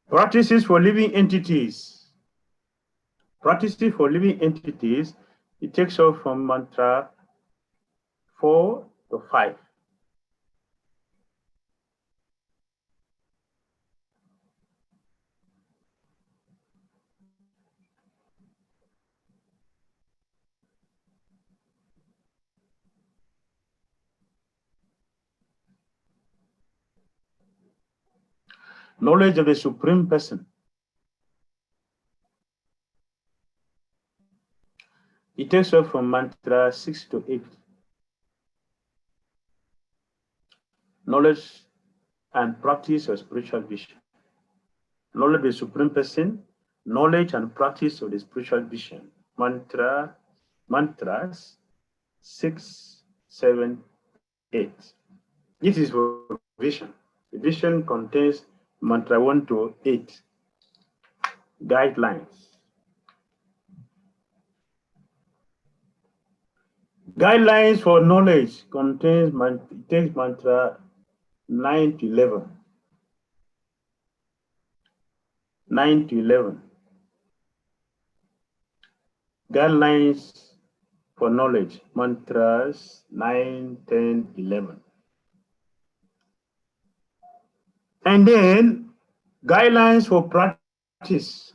Practices for living entities. Practices for living entities. It takes off from mantra 4 to 5. Knowledge of the Supreme Person. It takes off from mantra 6 to 8. Knowledge and practice of spiritual vision. Knowledge of the Supreme Person, knowledge and practice of the spiritual vision. Mantras 6, 7, 8. This is for vision. The vision contains mantra 1 to 8. Guidelines. Guidelines for knowledge contains mantra 9 to 11. 9 to 11. Guidelines for knowledge, mantras 9, 10, 11. And then guidelines for practice.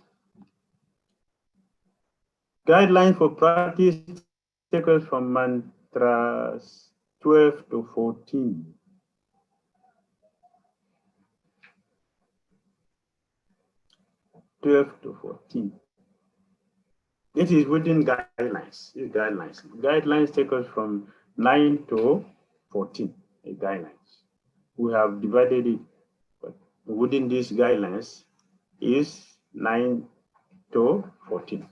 Guidelines for practice take us from mantras 12 to 14. 12 to 14. It is within guidelines. Guidelines take us from 9 to 14. Guidelines. We have divided it, but within these guidelines is 9 to 14.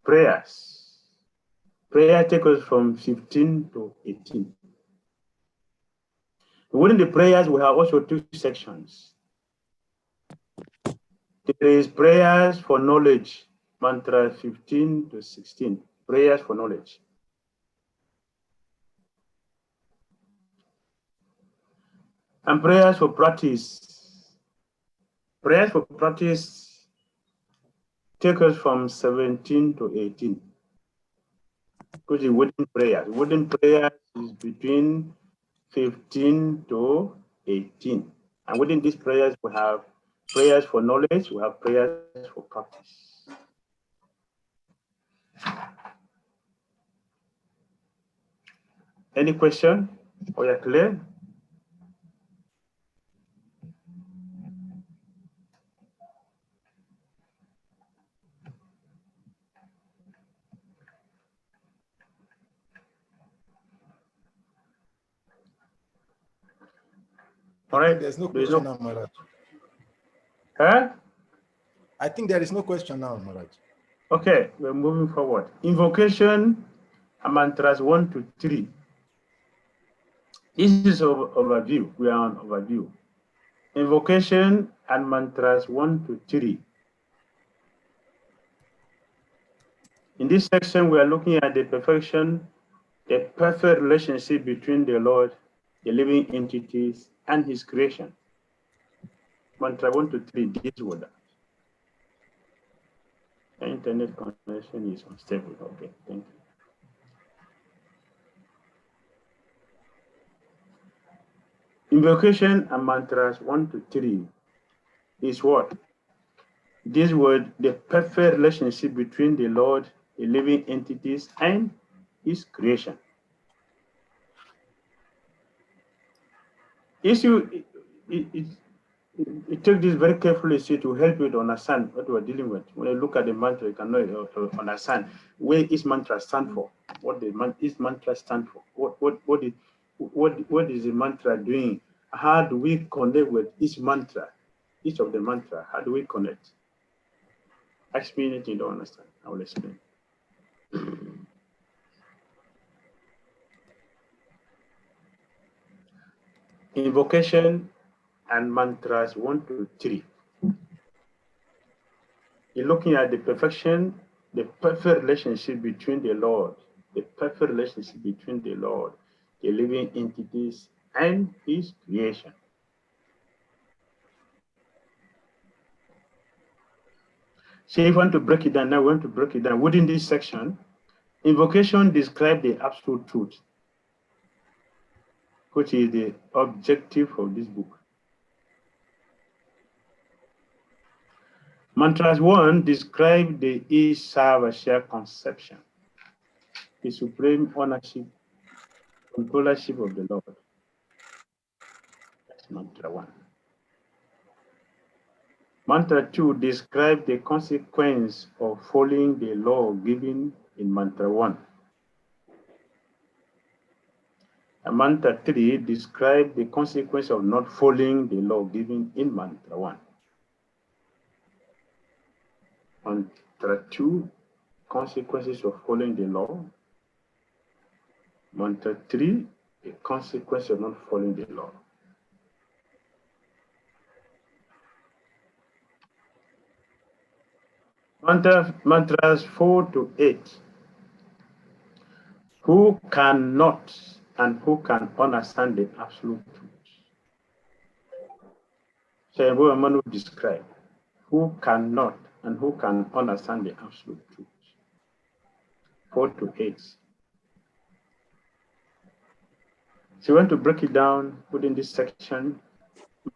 Prayers. Prayer takes us from 15 to 18. Within the prayers, we have also 2 sections. There is prayers for knowledge, mantra 15 to 16, prayers for knowledge. And prayers for practice. Prayers for practice take us from 17 to 18. Because the wooden prayers is between 15 to 18. And within these prayers, we have prayers for knowledge, we have prayers for practice. Any question? Are you clear? All right. There's no question now, Maharaj. Huh? I think there is no question now, Maharaj. Okay, we're moving forward. Invocation and mantras 1 to 3. This is overview. We are on overview. Invocation and mantras 1 to 3. In this section, we are looking at the perfect relationship between the Lord, the living entities, and His creation. Mantra 1 to 3, this word. The internet connection is unstable. Okay, thank you. Invocation and mantras 1 to 3 is what? This word, the perfect relationship between the Lord, the living entities, and His creation. You take this very carefully, see, to help you to understand what we are dealing with. When you look at the mantra, you can understand where each mantra stand for, what each mantra stand for, what is the mantra doing, how do we connect with each mantra, each of the mantra, how do we connect? Ask me anything you don't understand, I will explain. Invocation and mantras 1 to 3. You're looking at the perfection, the perfect relationship between the Lord, the perfect relationship between the Lord, the living entities, and His creation. So if you want to break it down, now we want to break it down. Within this section, invocation describes the absolute truth, which is the objective of this book. Mantras 1 describe the Isavasya conception, the supreme ownership, controllership of the Lord. That's mantra 1. Mantra 2 describes the consequence of following the law given in mantra 1. And mantra 3 describes the consequence of not following the law given in mantra 1. Mantra 2, consequences of following the law. Mantra 3, the consequence of not following the law. Mantras 4 to 8. Who cannot and who can understand the absolute truth? So a man will describe who cannot and who can understand the absolute truth. 4 to 8. So you want to break it down within this section.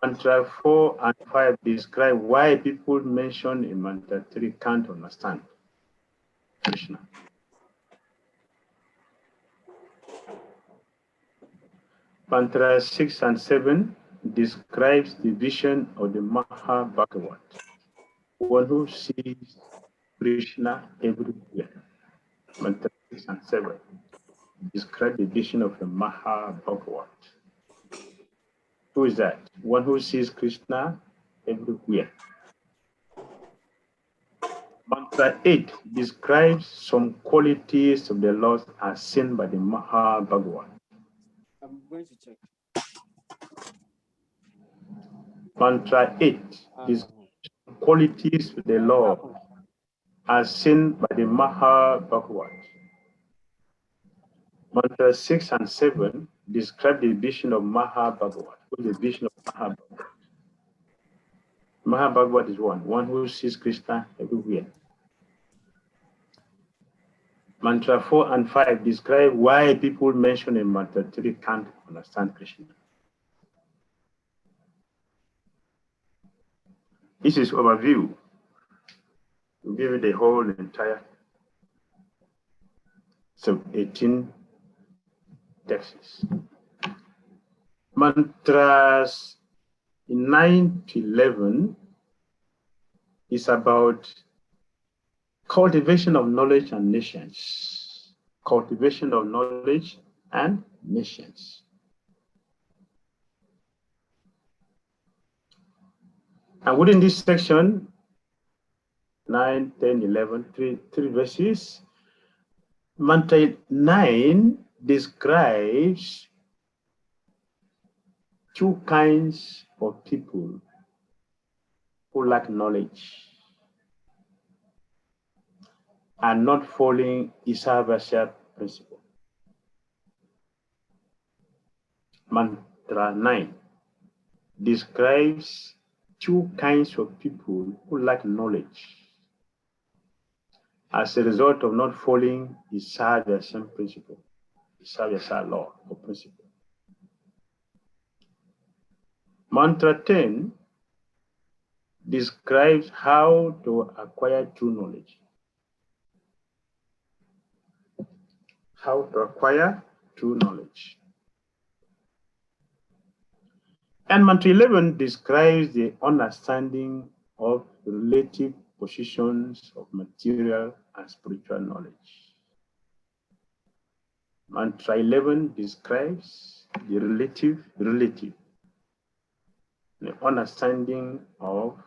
Mantra 4 and 5 describe why people mentioned in mantra 3 can't understand Krishna. Mantra 6 and 7 describes the vision of the Mahabhagavat, one who sees Krishna everywhere. Mantra 6 and 7 describe the vision of the Mahabhagavat. Who is that? One who sees Krishna everywhere. Mantra 8 describes some qualities of the Lord as seen by the Mahabhagavat. I'm going to check. Mantra 8 describes qualities of the Lord as seen by the Mahabhagavat. Mantra 6 and 7 describe the vision of Mahabhagavat. What is the vision of Mahabhagavat? Mahabhagavat is one who sees Krishna everywhere. Mantra 4 and 5 describe why people mentioned in mantra 3 can't understand Krishna. This is overview. We'll give you the whole entire 18 texts. Mantras 9 to 11 is about cultivation of knowledge and nations. Cultivation of knowledge and nations. And within this section, 9, 10, 11, three verses, Mantra 9 describes two kinds of people who lack knowledge and not following Isavasya principle. Mantra 9 describes two kinds of people who lack knowledge as a result of not following the salvation principle, the salvation law or principle. Mantra 10 describes how to acquire true knowledge. How to acquire true knowledge. And Mantra 11 describes the understanding of relative positions of material and spiritual knowledge. Mantra 11 describes the relative, the understanding of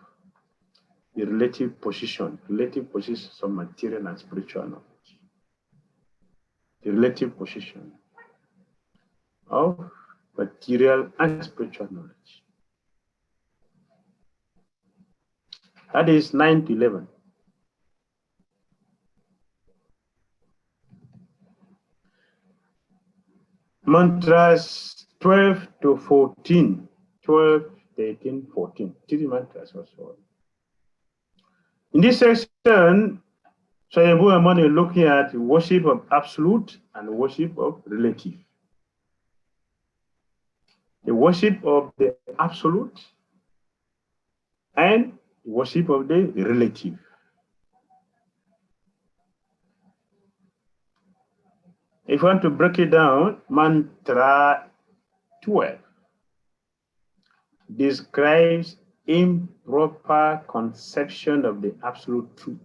the relative positions of material and spiritual knowledge. The relative position of material and spiritual knowledge. That is 9 to 11. Mantras 12 to 14, 12, 13, 14. 3 mantras also. In this section, Swami and Mani are looking at worship of absolute and worship of relative. The worship of the absolute and worship of the relative. If you want to break it down, mantra 12 describes improper conception of the absolute truth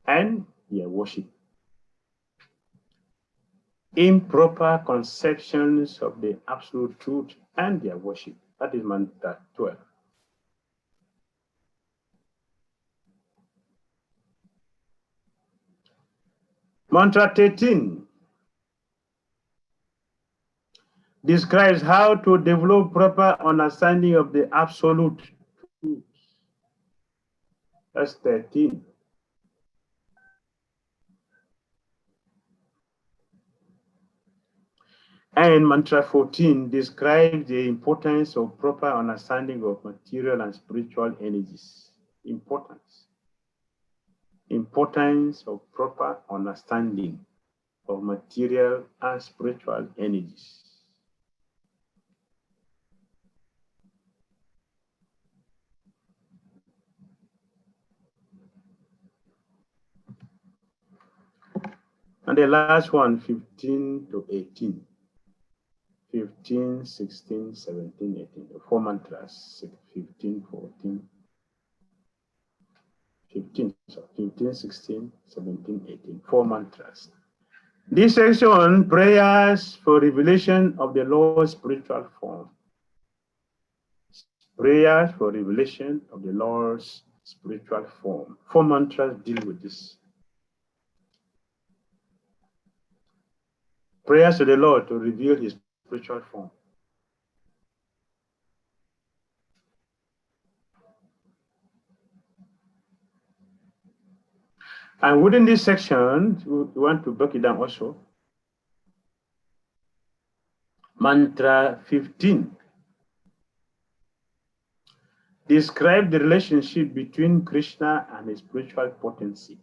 and their worship. Improper conceptions of the absolute truth and their worship. That is mantra 12. Mantra 13 describes how to develop proper understanding of the absolute truth. That's 13. And mantra 14 describes the importance of proper understanding of material and spiritual energies. Importance of proper understanding of material and spiritual energies. And the last one, 15 to 18. 15, 16, 17, 18. The 4 mantras, 15, 14, 15, 16, 17, 18. 4 mantras. This section, prayers for revelation of the Lord's spiritual form. Prayers for revelation of the Lord's spiritual form. 4 mantras deal with this. Prayers to the Lord to reveal his spiritual form. And within this section, we want to break it down also. Mantra 15 describe the relationship between Krishna and his spiritual potency.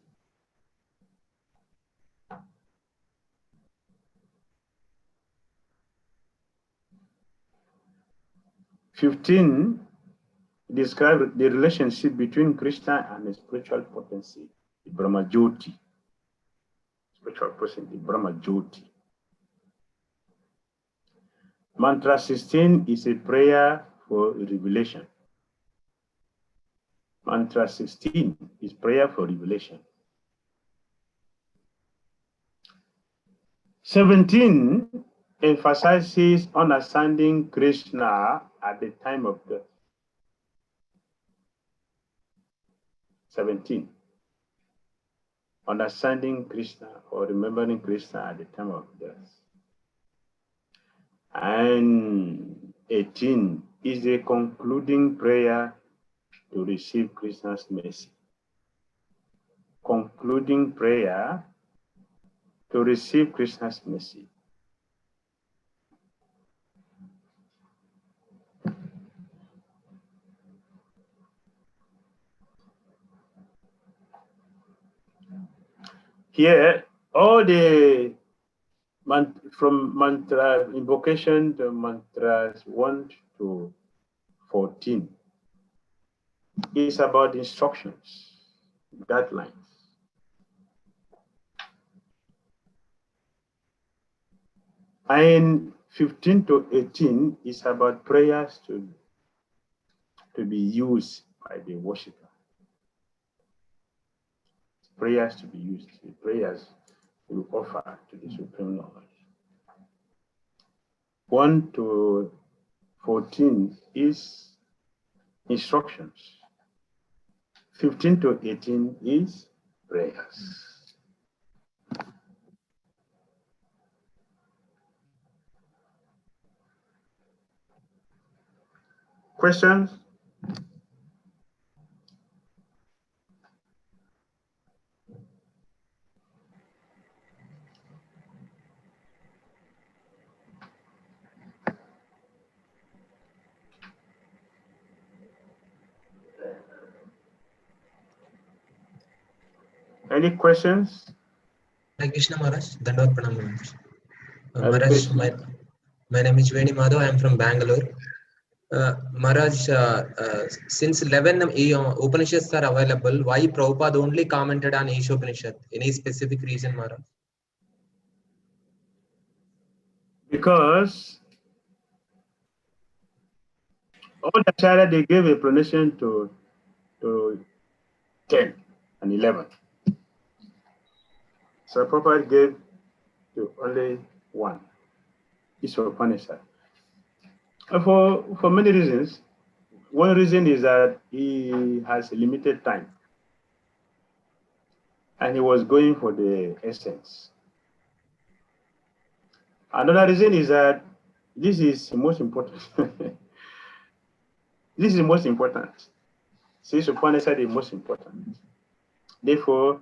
Describe the relationship between Krishna and his spiritual potency, the Brahma Jyoti. Spiritual person, the Brahma Jyoti. Mantra 16 is a prayer for revelation. Mantra 16 is prayer for revelation. 17 emphasizes understanding Krishna at the time of death. 17. Understanding Krishna or remembering Krishna at the time of death. And 18 is a concluding prayer to receive Krishna's mercy. Concluding prayer to receive Krishna's mercy. Here, all the from mantra invocation to mantras 1 to 14 is about instructions, guidelines. And 15 to 18 is about prayers to be used by the worshiper. Prayers to be used, the prayers to offer to the Supreme Lord. 1 to 14 is instructions. 15 to 18 is prayers. Questions? Any questions? Hare Krishna Maharaj, Dandavad Pranam Maharaj. Hare Maharaj, Krishna. my name is Veni Madhav. I am from Bangalore. Maharaj, since 11 Upanishads are available, why Prabhupada only commented on Isopanisad? Any specific reason, Maharaj? Because all the Acharya, they gave a pronation to 10 and 11. So Prabhupada gave to only one, Isopanisad. For many reasons. One reason is that he has a limited time and he was going for the essence. Another reason is that this is the most important. This is the most important. So Isopanisad is the most important. Therefore,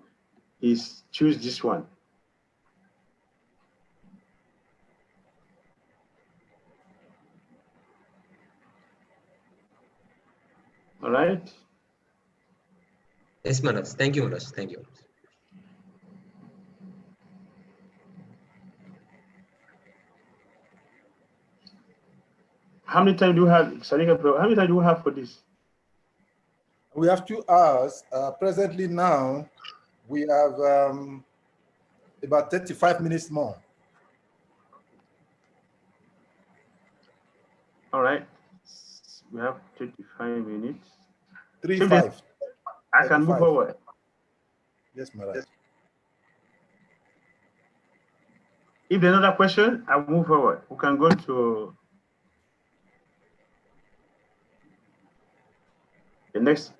he choose this one. All right. Yes, Maharaj. Thank you, Maharaj. Thank you. How many time do you have, Sarika, how many time do you have for this? We have 2 hours. Presently now, we have about 35 minutes more. All right. We have 35 minutes. 35. I can move 35. forward. Yes, Maharaj. If there's another question, I'll move forward. We can go to the next.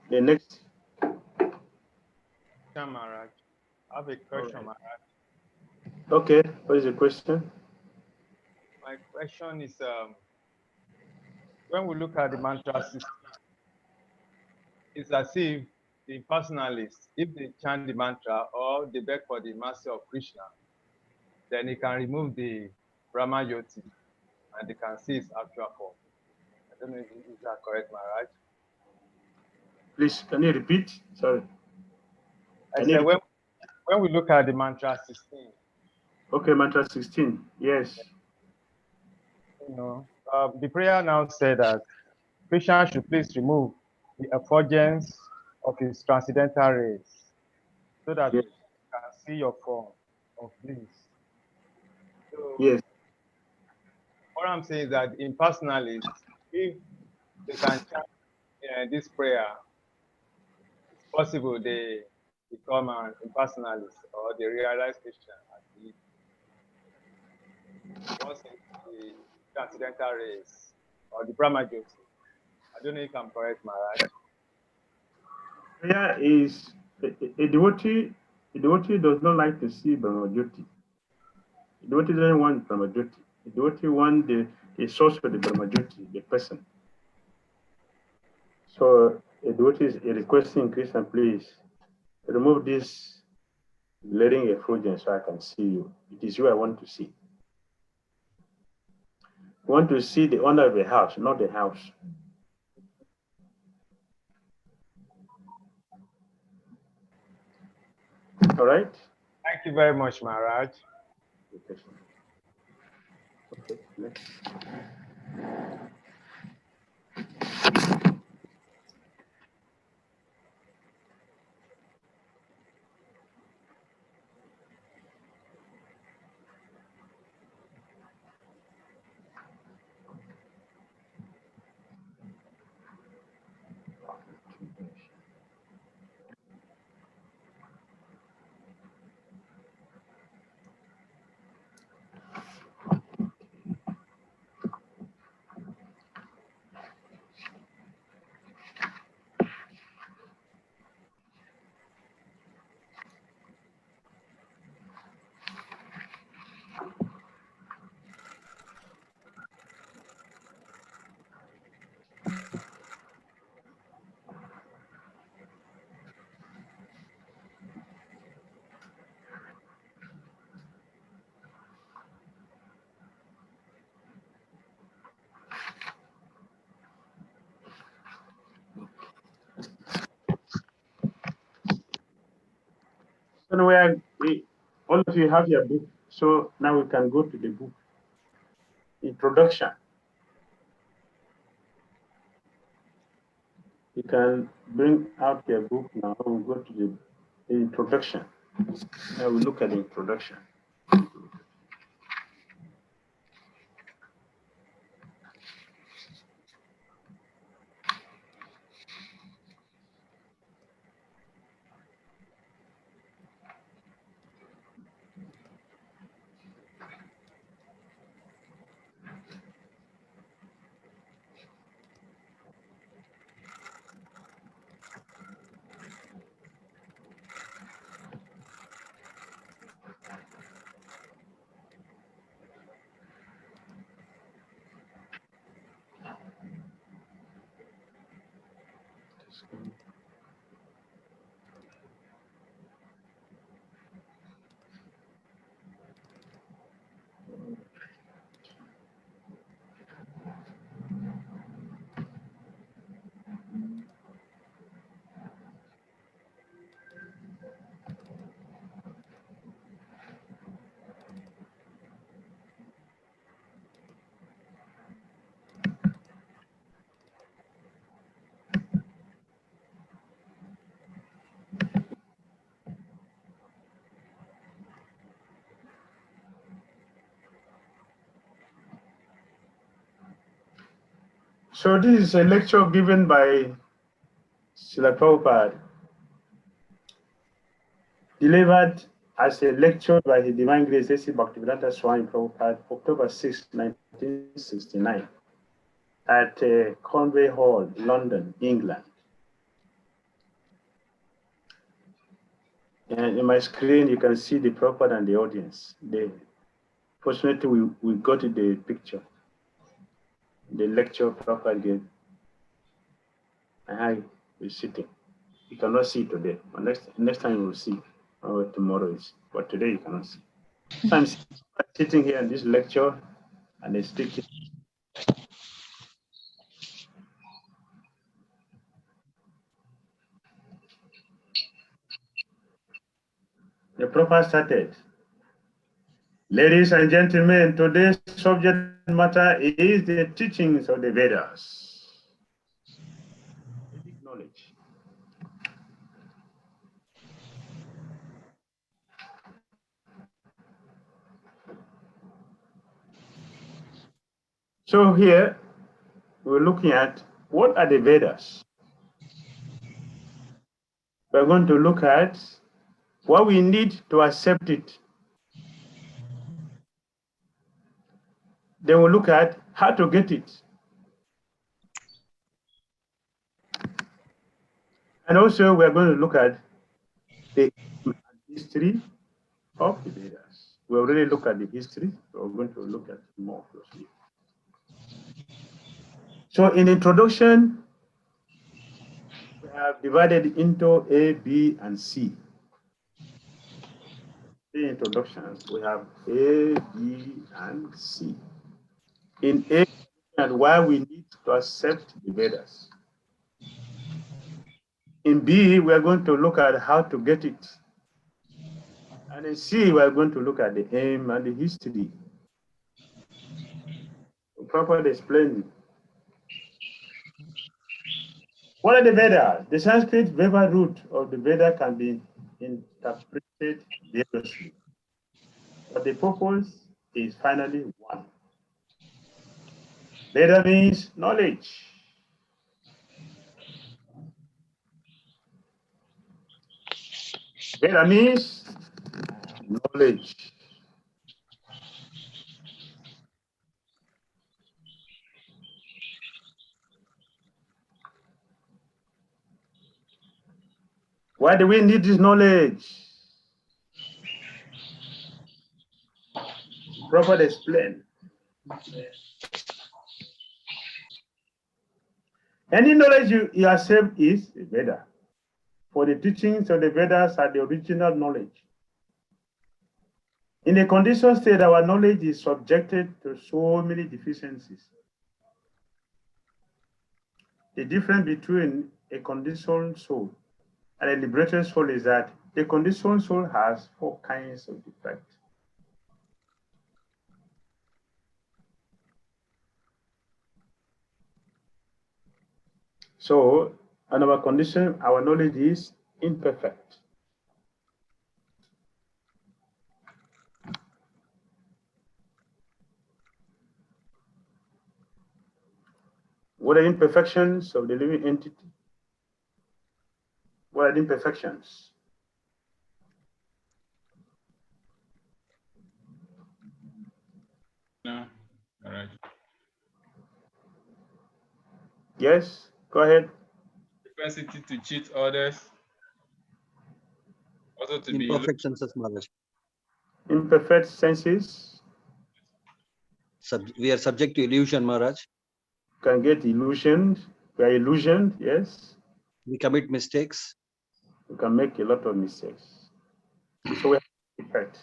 Maharaj, I have a question, Maharaj. Okay, what is the question? My question is, when we look at the mantra system, it's as if the impersonalists, if they chant the mantra or they beg for the mercy of Krishna, then he can remove the Brahma Yoti and they can see its actual form. I don't know if is that correct, Maharaj? Please, can you repeat? Sorry. I said when we look at the mantra 16. Okay, mantra 16. Yes. You know, the prayer now said that Krishna should please remove the effulgence of his transcendental rays so that we can see your form of bliss. So, yes. What I'm saying is that impersonalists, if they can chant this prayer, it's possible they become an impersonalist or they realize Krishna as he once in the transcendental rays or the Brahma Jyoti. I don't know if I'm correct, Maharaj. Prayer is a devotee. A devotee does not like to see Brahma Jyoti. A devotee doesn't want Brahma Jyoti. A devotee wants the source of the Brahma Jyoti, the person. So a devotee is requesting Krishna, please remove this glaring effulgence so I can see you. It is you I want to see. I want to see the owner of the house, not the house. All right? Thank Thank you very much, Maharaj. Okay, next. So now all of you have your book. So now we can go to the book. Introduction. You can bring out your book now. We'll go to the introduction. Now we look at the introduction. So this is a lecture given by Srila Prabhupada, delivered as a lecture by His Divine Grace A.C. Bhaktivedanta Swami Prabhupada, October 6, 1969, at Conway Hall, London, England. And in my screen, you can see the Prabhupada and the audience. Fortunately, we got the picture, the lecture Prabhupada gave. And I was sitting. You cannot see today, but next time you will see. Or tomorrow is, but today you cannot see. So I'm sitting here in this lecture and they're speaking. The Prabhupada started. Ladies and gentlemen, today's subject matter is the teachings of the Vedas. Vedic knowledge. So here we're looking at what are the Vedas. We're going to look at what we need to accept it. Then we'll look at how to get it. And also we're going to look at the history of the Vedas. We already looked at the history, so we're going to look at it more closely. So in introduction, we have divided into A, B, and C. The introductions, we have A, B, and C. In A, and why we need to accept the Vedas. In B, we are going to look at how to get it. And in C, we're going to look at the aim and the history. Properly explained. What are the Vedas? The Sanskrit Veda root of the Veda can be interpreted variously, but the purpose is finally one. Veda means knowledge. Veda means knowledge. Why do we need this knowledge? Properly explain. Any knowledge you accept is a Veda. For the teachings of the Vedas are the original knowledge. In a conditioned state, our knowledge is subjected to so many deficiencies. The difference between a conditioned soul and a liberated soul is that a conditioned soul has 4 kinds of defects. So, on our condition, our knowledge is imperfect. What are imperfections of the living entity? What are the imperfections? No, all right. Yes, go ahead. Capacity to cheat others. Also to be Imperfect senses, Maharaj. Imperfect senses. We are subject to illusion, Maharaj. Can get illusioned. We are illusioned, yes. We commit mistakes. We can make a lot of mistakes. So we have to defect.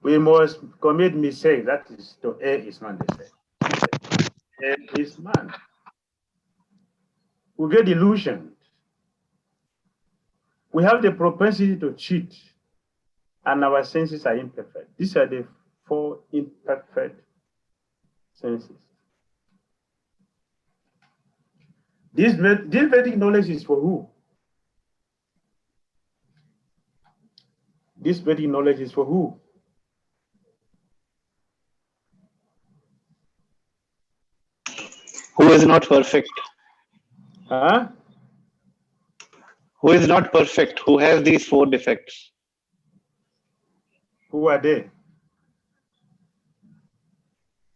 We must commit mistakes. That is to err is man, they say. Err is man. We get illusioned. We have the propensity to cheat, and our senses are imperfect. These are the 4 imperfect senses. This Vedic knowledge is for who? This Vedic knowledge is for who? Who is not perfect? Huh? Who is not perfect? Who has these 4 defects? Who are they?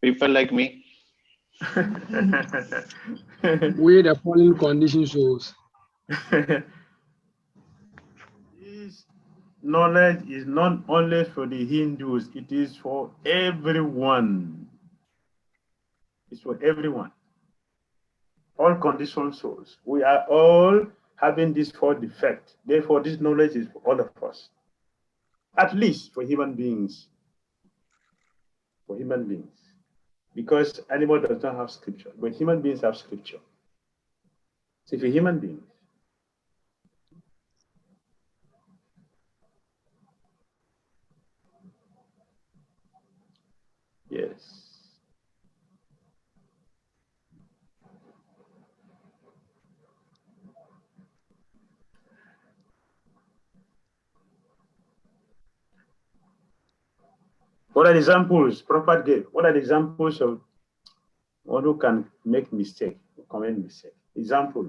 People like me. We the fallen condition souls. This knowledge is not only for the Hindus, it is for everyone. It's for everyone. All conditioned souls. We are all having these 4 defects. Therefore, this knowledge is for all of us. At least for human beings. For human beings. Because animal does not have scripture, but human beings have scripture. So if you're human beings, yes. What are the examples Prabhupada gave? What are the examples of one who can make mistake, commit mistake? Example.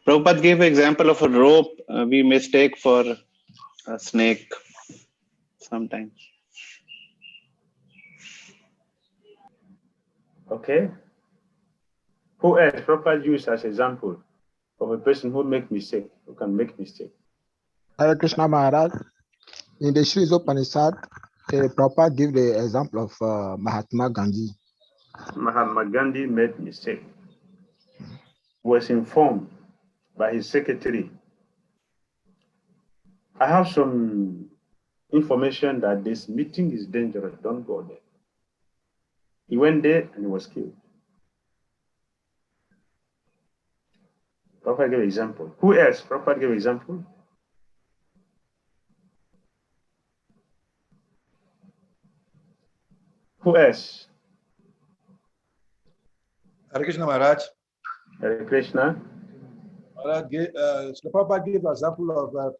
Prabhupada gave an example of a rope we mistake for a snake sometimes. Okay. Who else Prabhupada used as example of a person who make mistake, who can make mistake? Hare Krishna Maharaj. In the Sri Isopanisad, Prabhupada give the example of Mahatma Gandhi. Mahatma Gandhi made mistake. Was informed by his secretary. I have some information that this meeting is dangerous. Don't go there. He went there and he was killed. Prabhupada gave example. Who else? Prabhupada gave example. Who else? Hare Krishna Maharaj. Hare Krishna. Srila Prabhupada gave an example of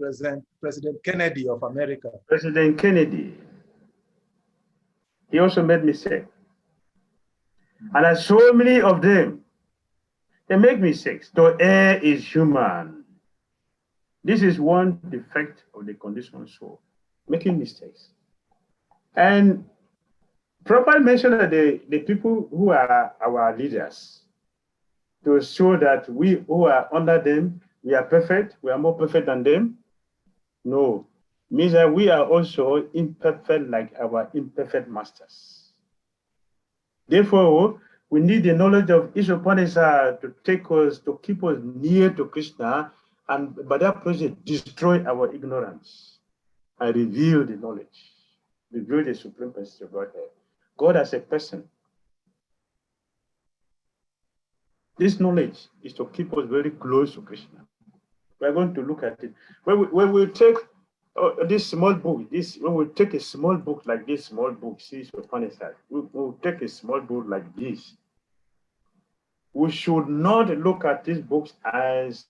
President Kennedy of America. President Kennedy. He also made mistake. And there's so many of them. They make mistakes. The air is human. This is one defect of the conditioned soul, making mistakes. And Prabhupada mentioned that the people who are our leaders, to show that we who are under them, we are perfect, we are more perfect than them. No, means that we are also imperfect like our imperfect masters. Therefore, we need the knowledge of Isopanisad to take us, to keep us near to Krishna, and by that process destroy our ignorance and reveal the knowledge, reveal the supreme person of Godhead. God as a person. This knowledge is to keep us very close to Krishna. We're going to look at it. When we take this small book, when we take a small book like this small book, see Isopanisad, we'll take a small book like this. We should not look at these books as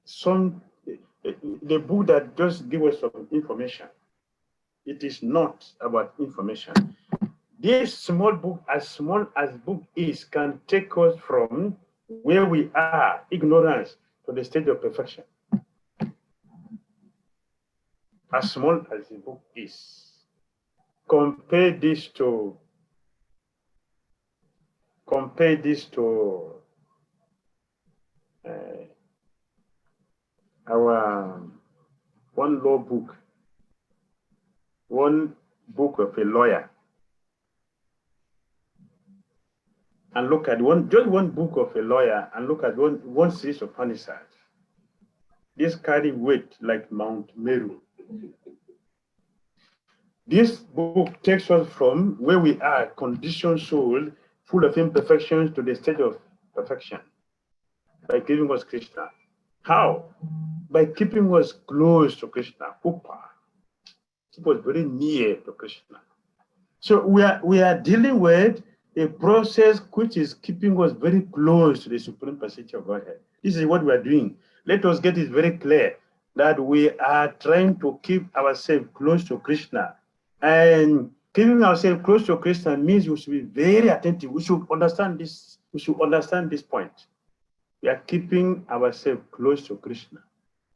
the book that just gives us some information. It is not about information. This small book, as small as book is, can take us from where we are, ignorance, to the state of perfection. As small as the book is. Compare this to our one law book, one book of a lawyer, and look at just one book of a lawyer, and look at one series of Isopanisad. This carry weight like Mount Meru. This book takes us from where we are, conditioned soul, full of imperfections, to the state of perfection, by giving us Krishna. How? By keeping us close to Krishna, Upa. Keep us very near to Krishna. So we are dealing with a process which is keeping us very close to the Supreme Personality of Godhead. This is what we are doing. Let us get it very clear that we are trying to keep ourselves close to Krishna. And keeping ourselves close to Krishna means we should be very attentive. We should understand this. We should understand this point. We are keeping ourselves close to Krishna.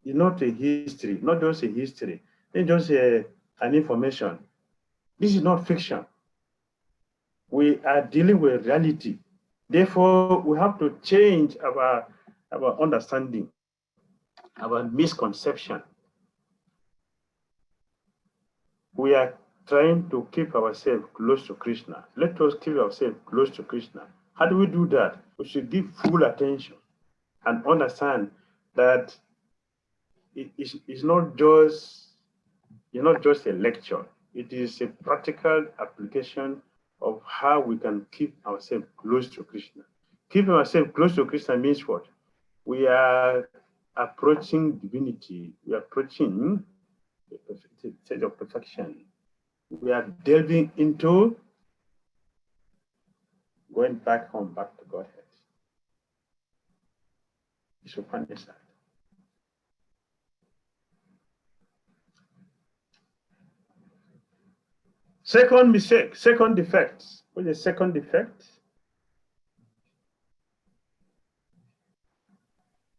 It's not a history, not just a history. It's just an information. This is not fiction. We are dealing with reality. Therefore, we have to change our understanding, our misconception. We are trying to keep ourselves close to Krishna. Let us keep ourselves close to Krishna. How do we do that? We should give full attention and understand that it's not just a lecture. It is a practical application of how we can keep ourselves close to Krishna. Keeping ourselves close to Krishna means what? We are approaching divinity. We are approaching the state of perfection. We are delving into going back home, back to Godhead. Isopanisad. Second mistake, second defect. What is the second defect?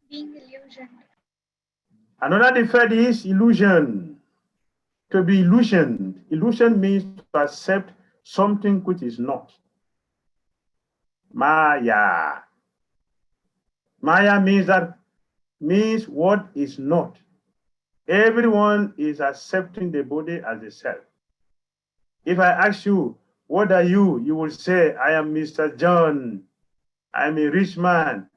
Being illusioned. Another defect is illusion. To be illusioned. Illusion means to accept something which is not. Maya. Maya means what is not. Everyone is accepting the body as a self. If I ask you, what are you? You will say, I am Mr. John. I am a rich man.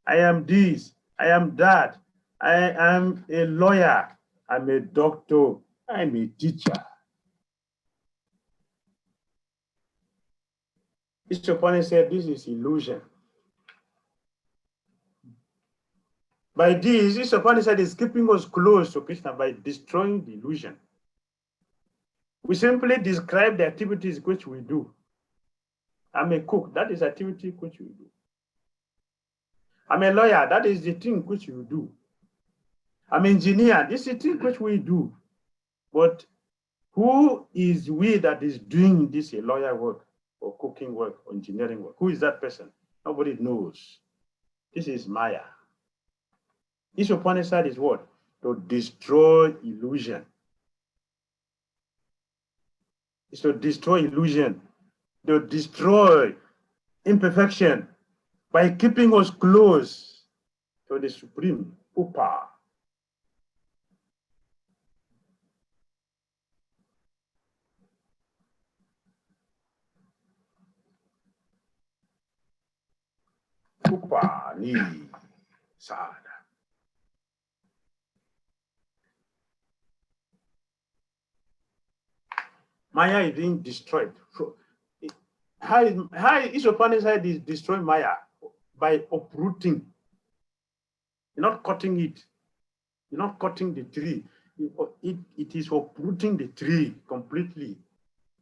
I am this. I am that. I am a lawyer. I'm a doctor. I'm a teacher. Isopanisad said this is illusion. By this, Isopanisad is keeping us close to Krishna by destroying the illusion. We simply describe the activities which we do. I'm a cook, that is activity which we do. I'm a lawyer, that is the thing which you do. I'm an engineer, this is the thing which we do. But who is we that is doing this a lawyer work or cooking work or engineering work? Who is that person? Nobody knows. This is Maya. Isopanisad is what? To destroy illusion. It's to destroy illusion, to destroy imperfection by keeping us close to the Supreme Upa. Upa ni sada. Maya is being destroyed. How Isopanisad is destroying Maya? By uprooting. You're not cutting it. You're not cutting the tree. It is uprooting the tree completely.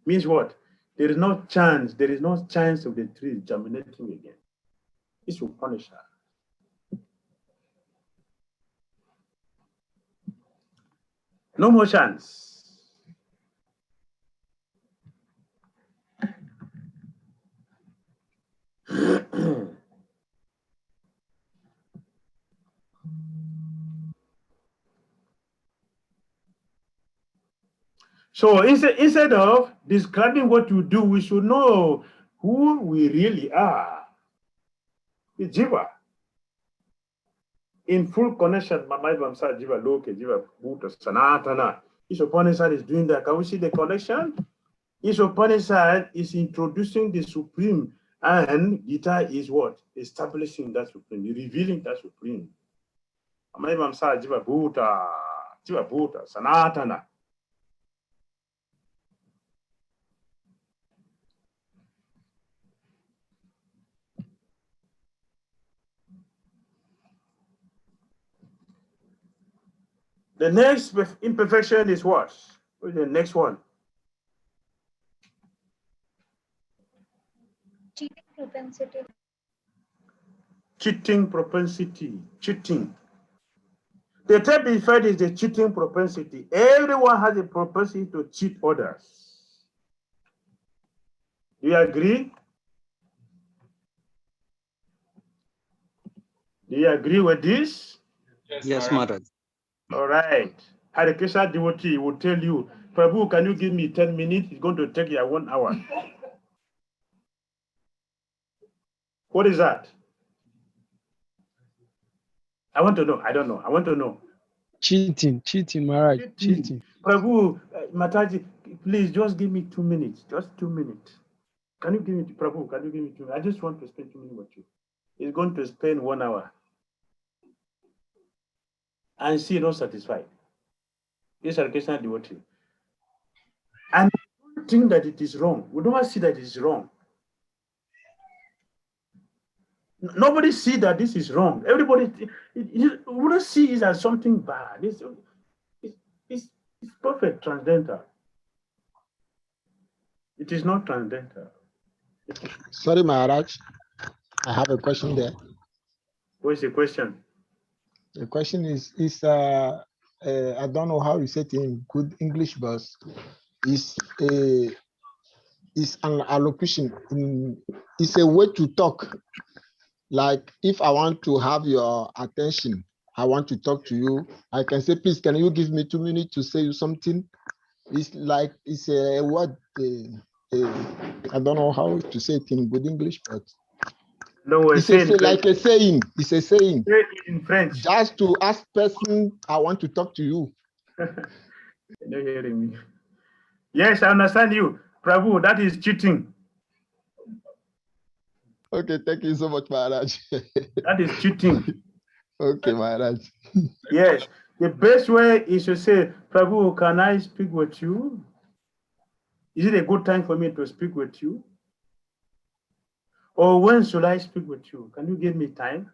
Means what? There is no chance. There is no chance of the tree germinating again. Isopanisad. No more chance. So instead of describing what you do, we should know who we really are. The Jiva. In full connection, Mamai Vamsa Jiva Loke, Jiva Bhuta, Sanatana. Isopanisad is doing that. Can we see the connection? Isopanisad is introducing the Supreme, and Gita is what? Establishing that Supreme, revealing that Supreme. Mamai Vamsa Jiva Bhuta, Sanatana. The next imperfection is what? What is the next one? Cheating propensity. Cheating propensity. Cheating. The third defect is the cheating propensity. Everyone has a propensity to cheat others. Do you agree? Do you agree with this? Yes, Maharaj. All right. Hare Krishna devotee will tell you, Prabhu, can you give me 10 minutes? It's going to take you 1 hour. What is that? I want to know. I don't know. I want to know. Cheating, Maharaj, cheating. Prabhu, Mataji, please just give me 2 minutes. Just 2 minutes. Can you give me, Prabhu, can you give me 2 minutes? I just want to spend 2 minutes with you. He's going to spend 1 hour. And still not satisfied. Yes, Hare Krishna devotee. And we don't think that it is wrong. We don't see that it is wrong. Nobody see that this is wrong. Everybody, we don't see it as something bad. It's perfect transcendental. It is not transcendental. Sorry, Maharaj. I have a question there. What's the question? The question is I don't know how you say it in good English, but is an allocution. It's a way to talk. Like if I want to have your attention, I want to talk to you, I can say, please, can you give me 2 minutes to say you something? It's like, it's a word, I don't know how to say it in good English, but no, it's like a saying. It's a saying. In French. Just to ask person, I want to talk to you. You're not hearing me. Yes, I understand you. Prabhu, that is cheating. Okay, thank you so much, Maharaj. That is cheating. Okay, Maharaj. Yes, the best way is to say, Prabhu, can I speak with you? Is it a good time for me to speak with you? Or when should I speak with you? Can you give me time?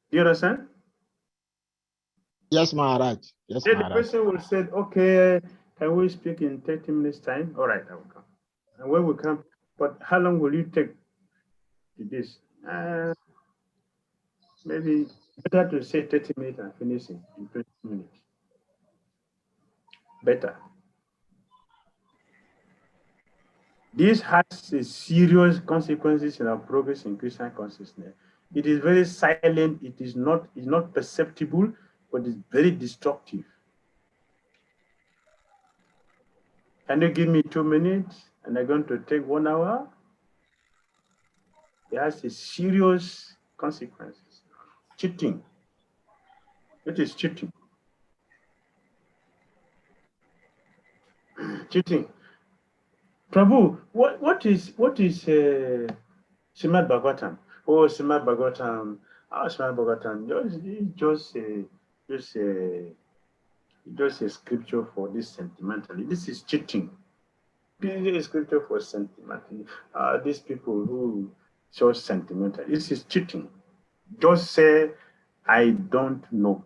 Do you understand? Yes, Maharaj. Yes, Then the Maharaj. person will say, okay, can we speak in 30 minutes time? All right, I will come. And when we come, but how long will you take to this? Maybe better to say 30 minutes and finish it in 20 minutes. Better. This has a serious consequences in our progress in Christian consciousness. It is very silent. It is not perceptible, but it's very destructive. Can you give me 2 minutes and I'm going to take 1 hour? It has a serious consequences. Cheating. It is cheating. Cheating. Prabhu, what is Srimad Bhagavatam? Oh, Srimad Bhagavatam. Srimad Bhagavatam. Just a scripture for this sentimentally. This is cheating. This is a scripture for sentimentally. These people who show sentimental. This is cheating. Just say, I don't know.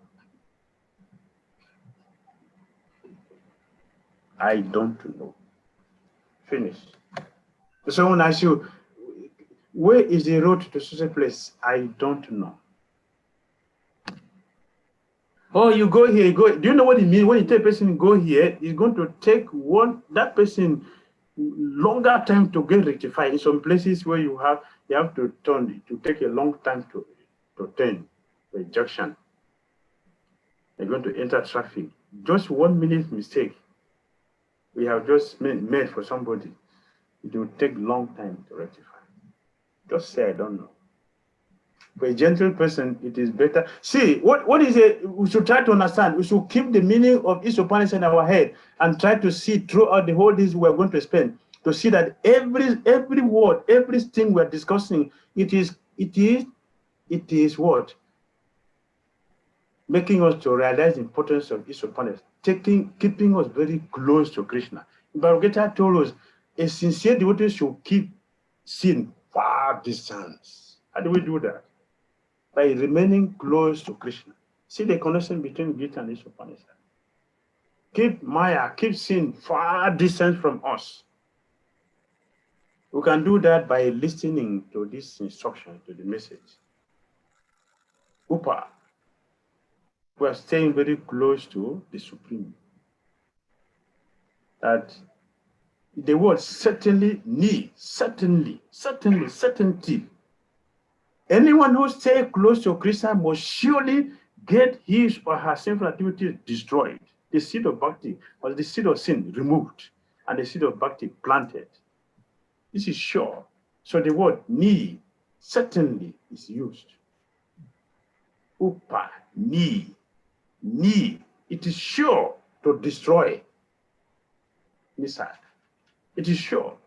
I don't know. Finish. Someone asks you, where is the road to such a place? I don't know. Oh, you go here, you go. Do you know what it means? When you tell a person go here, it's going to take that person longer time to get rectified. In some places where you have to turn, to take a long time to turn the junction. You're going to enter traffic. Just 1 minute mistake we have just made for somebody. It will take long time to rectify. Just say, I don't know. For a gentle person, it is better. See, what is it? We should try to understand. We should keep the meaning of Isopanisad in our head and try to see throughout the whole days we're going to spend to see that every word, everything we're discussing, it is what? Making us to realize the importance of Isopanisad, keeping us very close to Krishna. Bhagavad told us a sincere devotee should keep sin far distance. How do we do that? By remaining close to Krishna. See the connection between Gita and Isopanisad. Keep Maya, keep sin far distance from us. We can do that by listening to this instruction, to the message. Upa. We are staying very close to the Supreme. That the word certainly, certainty. Anyone who stays close to Krishna must surely get his or her sinful activities destroyed. The seed of Bhakti or the seed of sin removed and the seed of Bhakti planted. This is sure. So the word ni, certainly, is used. Upa, ni. It is sure to destroy. Nisad. It is sure.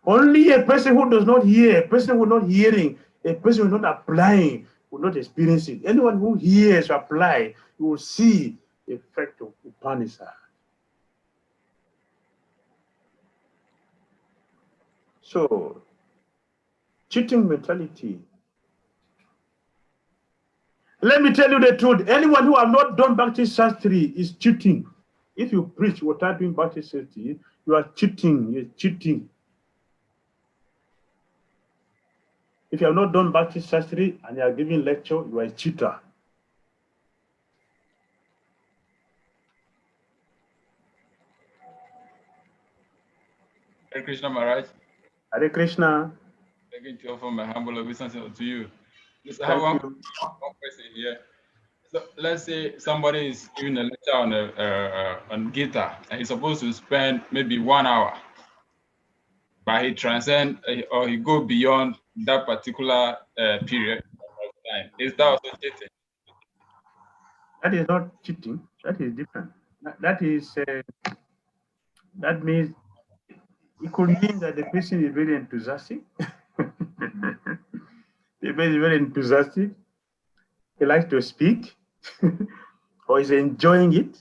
Only a person who does not hear, a person who is not hearing, a person who is not applying, will not experience it. Anyone who hears or applies, you will see the effect of Upanishad. So, cheating mentality. Let me tell you the truth. Anyone who has not done Bhakti Sastri is cheating. If you preach without doing Bhakti Sastri, you are cheating. You're cheating. If you have not done Bhakti Sastri and you are giving lecture, you are a cheater. Hare Krishna Maharaj. Hare Krishna. Thank you for my humble obeisance to you. I Thank have one you. question here. So let's say somebody is giving a lecture on Gita and he's supposed to spend maybe 1 hour, but he transcend or he go beyond that particular period of time. Is that also cheating? That is not cheating. That is different. That means it could mean that the person is very enthusiastic. The person is very enthusiastic. He likes to speak, or is enjoying it.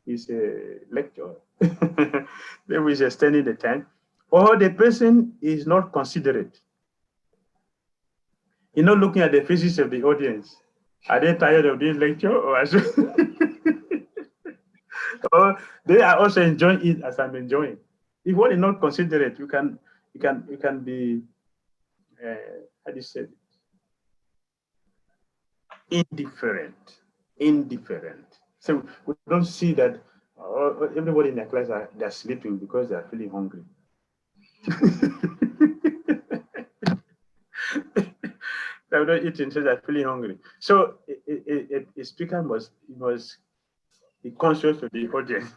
It's a lecture. Then we're extending the time. Or the person is not considerate. You're not looking at the faces of the audience. Are they tired of this lecture, or or they are also enjoying it as I'm enjoying? If one is not considerate, you can be how do you say it? Indifferent. So we don't see that everybody in the class they're sleeping because they're feeling hungry. They're not eating, so they're feeling hungry. So a speaker must be conscious of the audience.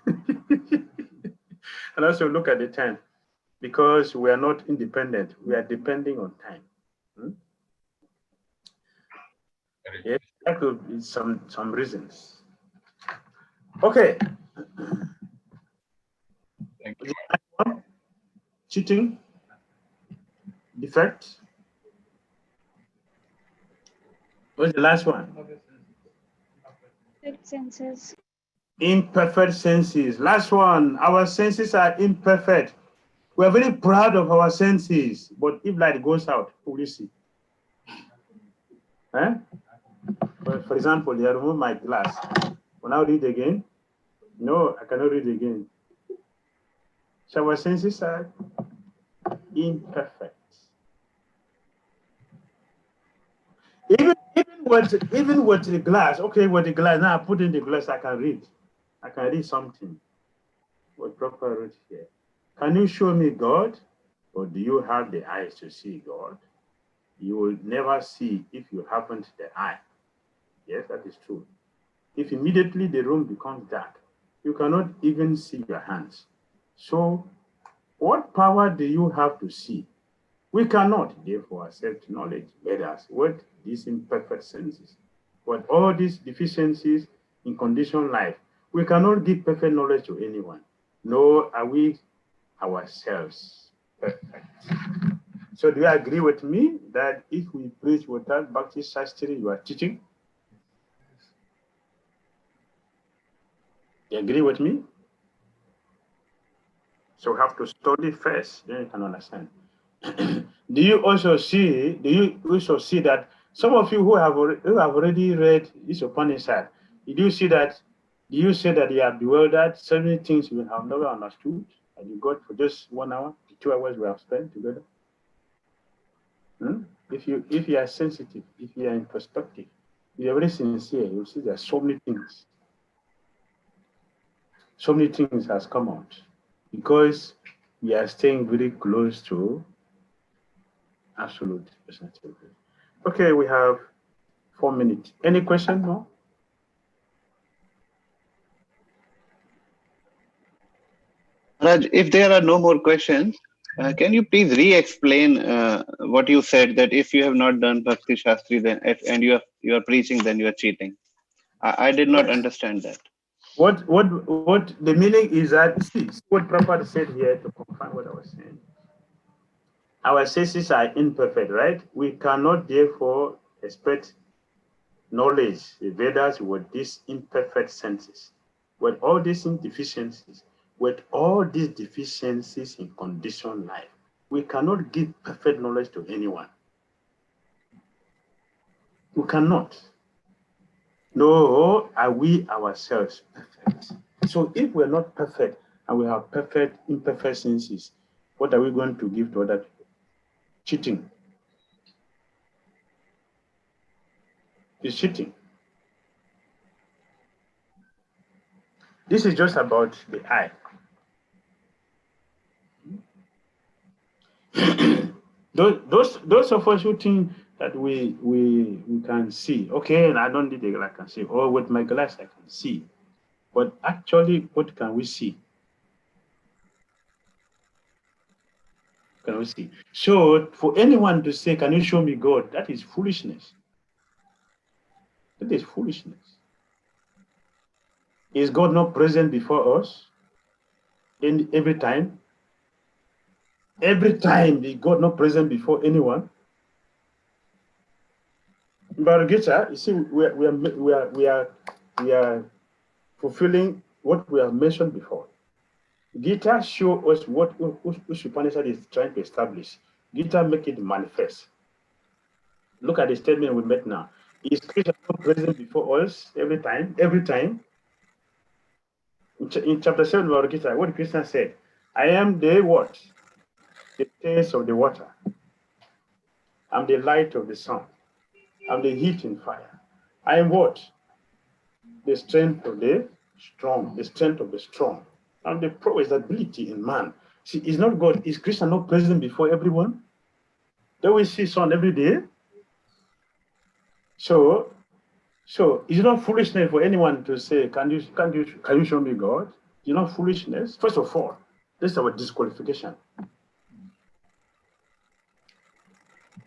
And also look at the time, because we are not independent, we are depending on time. Yeah, that could be some reasons. Okay. Thank you. Cheating, defect. What's the last one? Imperfect senses. Imperfect senses. Last one. Our senses are imperfect. We are very proud of our senses, but if light goes out, who will you see? Eh? For example, I remove my glass. When I read again, no, I cannot read again. So our senses are imperfect. Even with the glass, okay, with the glass, now I put in the glass, I can read. I can read something with proper read here. Can you show me God? Or do you have the eyes to see God? You will never see if you haven't the eye. Yes, that is true. If immediately the room becomes dark, you cannot even see your hands. So what power do you have to see? We cannot, therefore, accept knowledge, whereas with these imperfect senses, with all these deficiencies in conditioned life, we cannot give perfect knowledge to anyone, nor are we ourselves perfect. So do you agree with me that if we preach without Bhakti Sastri, you are teaching? You agree with me? So we have to study first, then you can understand. Do you also see that some of you who have already read Isopanisad, did you see that? Do you say that you are bewildered? So many things you have never understood, and you got for just 1 hour, 2 hours we have spent together. If you are sensitive, if you are in perspective, if you are very sincere, you'll see there are so many things. So many things has come out because we are staying very close to absolute personality. Okay, we have 4 minutes. Any question more? Raj, if there are no more questions, can you please re-explain what you said, that if you have not done Bhakti Shastri then and you are preaching, then you are cheating? I did not understand that. What the meaning is that, see what Prabhupada said here to confirm what I was saying. Our senses are imperfect, right? We cannot therefore expect knowledge, the Vedas, with these imperfect senses, with all these deficiencies, with all these deficiencies in conditioned life. We cannot give perfect knowledge to anyone. We cannot. Nor are we ourselves perfect. So if we're not perfect and we have perfect, imperfect senses, what are we going to give to other people? Cheating. It's cheating. This is just about the eye. Those of us who think that we can see, okay, and I don't need a glass, I can see, or with my glass I can see. But actually, what can we see? Can we see? So for anyone to say, can you show me God? That is foolishness. That is foolishness. Is God not present before us in every time? Every time is God not present before anyone? But Gita, you see, we are fulfilling what we have mentioned before. Gita show us what Isopanisad is trying to establish. Gita make it manifest. Look at the statement we made now. Is Krishna not present before us every time? Every time. In chapter 7 of our Gita, what Krishna said, I am the what? The taste of the water. I'm the light of the sun. I'm the heat in fire. I am what? The strength of the strong, the strength of the strong. I'm the prowess, ability in man. See, is not God, is Krishna not present before everyone? Don't we see sun every day? So it's not foolishness for anyone to say, can you show me God? It's not foolishness. First of all, this is our disqualification.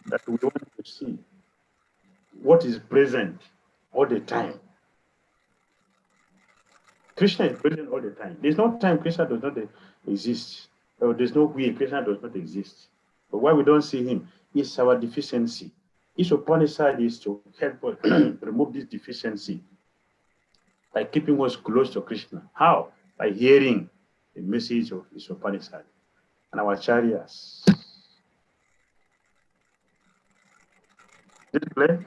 That we want to see what is present all the time. Krishna is present all the time. There's no time Krishna does not exist. Or there's no way Krishna does not exist. But why we don't see him is our deficiency. Isopanisad is to help us remove this deficiency by keeping us close to Krishna. How? By hearing the message of Isopanisad and our acharyas. Is it clear?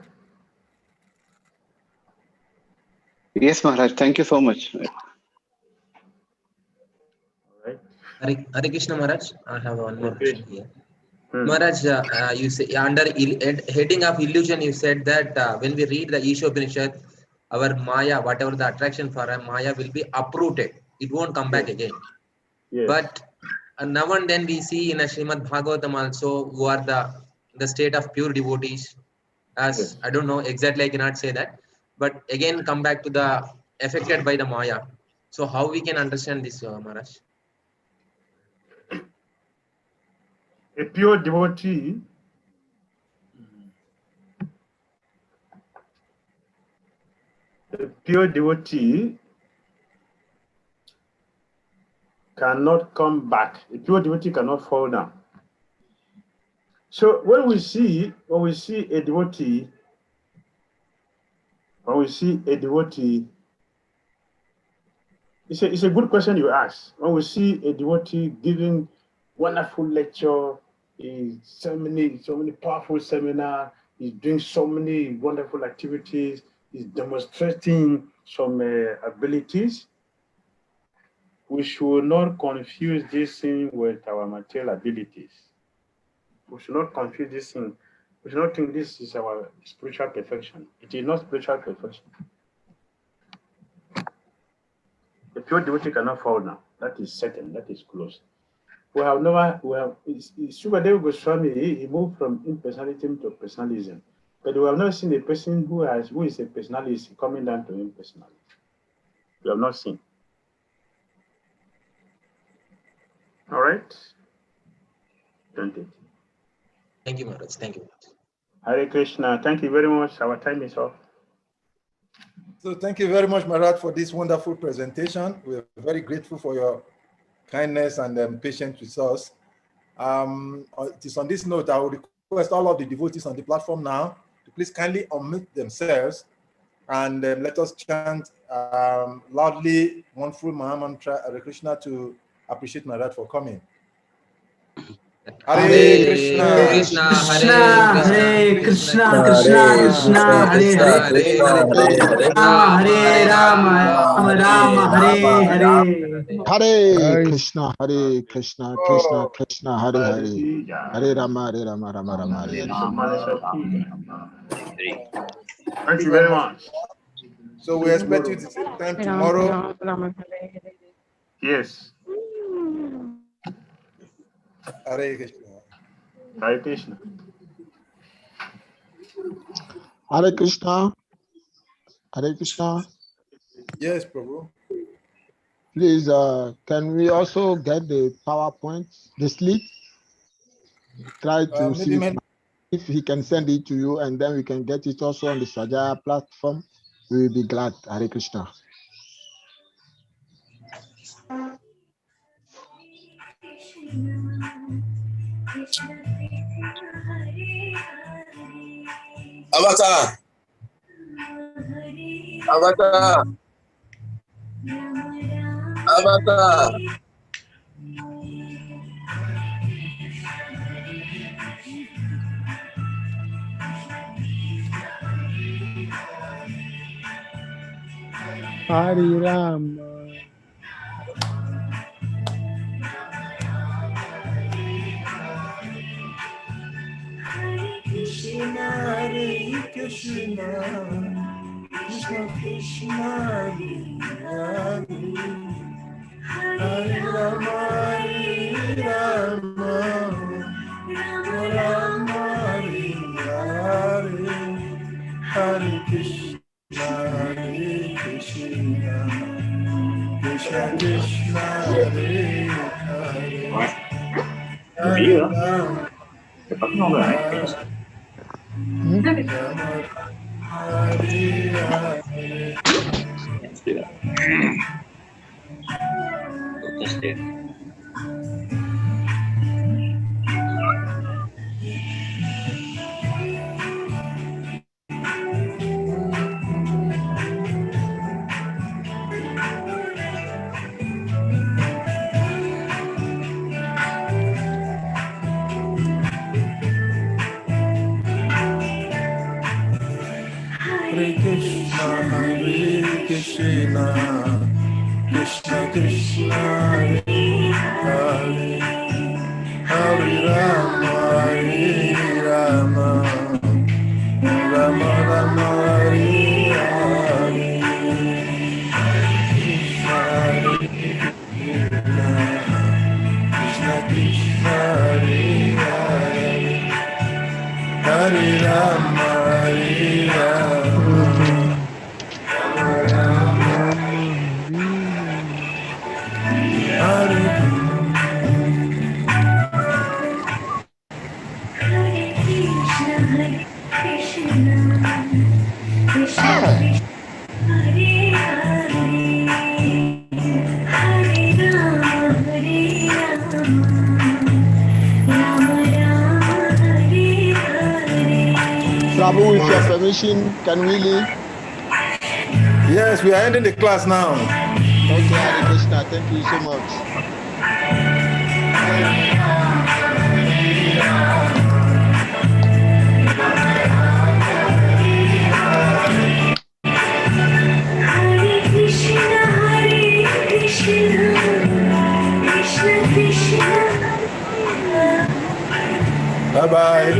Yes, Maharaj. Thank you so much. Hare Krishna Maharaj, I have one more question here. Maharaj, you say under heading of illusion, you said that when we read the Isopanisad, our Maya, whatever the attraction for our Maya will be uprooted. It won't come back again. Yes. But now and then we see in a Srimad Bhagavatam also who are the state of pure devotees. As I don't know exactly, I cannot say that. But again, come back to the affected by the Maya. So how we can understand this, Maharaj? A pure devotee cannot come back. A pure devotee cannot fall down. So when we see a devotee, it's a good question you ask. When we see a devotee giving wonderful lecture, so many powerful seminar, he's doing so many wonderful activities, he's demonstrating some abilities, we should not confuse this thing with our material abilities. We should not confuse this thing. We should not think this is our spiritual perfection. It is not spiritual perfection. The pure devotee cannot fall down. That is certain. That is close. Sukadeva Goswami, he moved from impersonalism to personalism. But we have not seen a person who is a personalist coming down to impersonalism. We have not seen. All right? Don't it? Thank you, Maharaj. Thank you. Hare Krishna. Thank you very much. Our time is off. So thank you very much, Maharaj, for this wonderful presentation. We're very grateful for your kindness and patience with us. It is on this note, I will request all of the devotees on the platform now to please kindly unmute themselves and let us chant loudly one full Mahamantra Hare Krishna to appreciate Maharaj for coming. Hare Krishna, Krishna, Hare Krishna, Krishna Krishna, Hare Hare, Hare Rama, Rama Hare Hare. Hare Krishna, Krishna Krishna, Hare Hare, Hare Rama, Rama Rama, Hare Hare. Thank you very much. So we expect you to take time tomorrow. Yes. Hare Krishna. Hare Krishna. Hare Krishna. Hare Krishna. Yes, Prabhu. Please, can we also get the PowerPoint, the slide? Try to see if he can send it to you, and then we can get it also on the Sajaya platform. We will be glad. Hare Krishna. Avatar. Avatar. Avatar. Hare Rama. Krishna, Hare Krishna, Krishna Krishna, Hare Hare, Hare Rama, Hare Rama, Rama Rama, Hare Hare, Hare Krishna, Hare Krishna, Krishna Krishna, Hare Hare, Hare Rama. Hare Krishna, Krishna Krishna, Hare Hare, Hare Rama, Hare Rama, Rama Rama, Hare Hare, Hare Krishna, Krishna Krishna, Hare Hare, Hare Rama, Hare Rama. Prabhu, with your permission, can we leave? Yes, we are ending the class now. Okay, Hare Krishna, thank you so much. Bye-bye.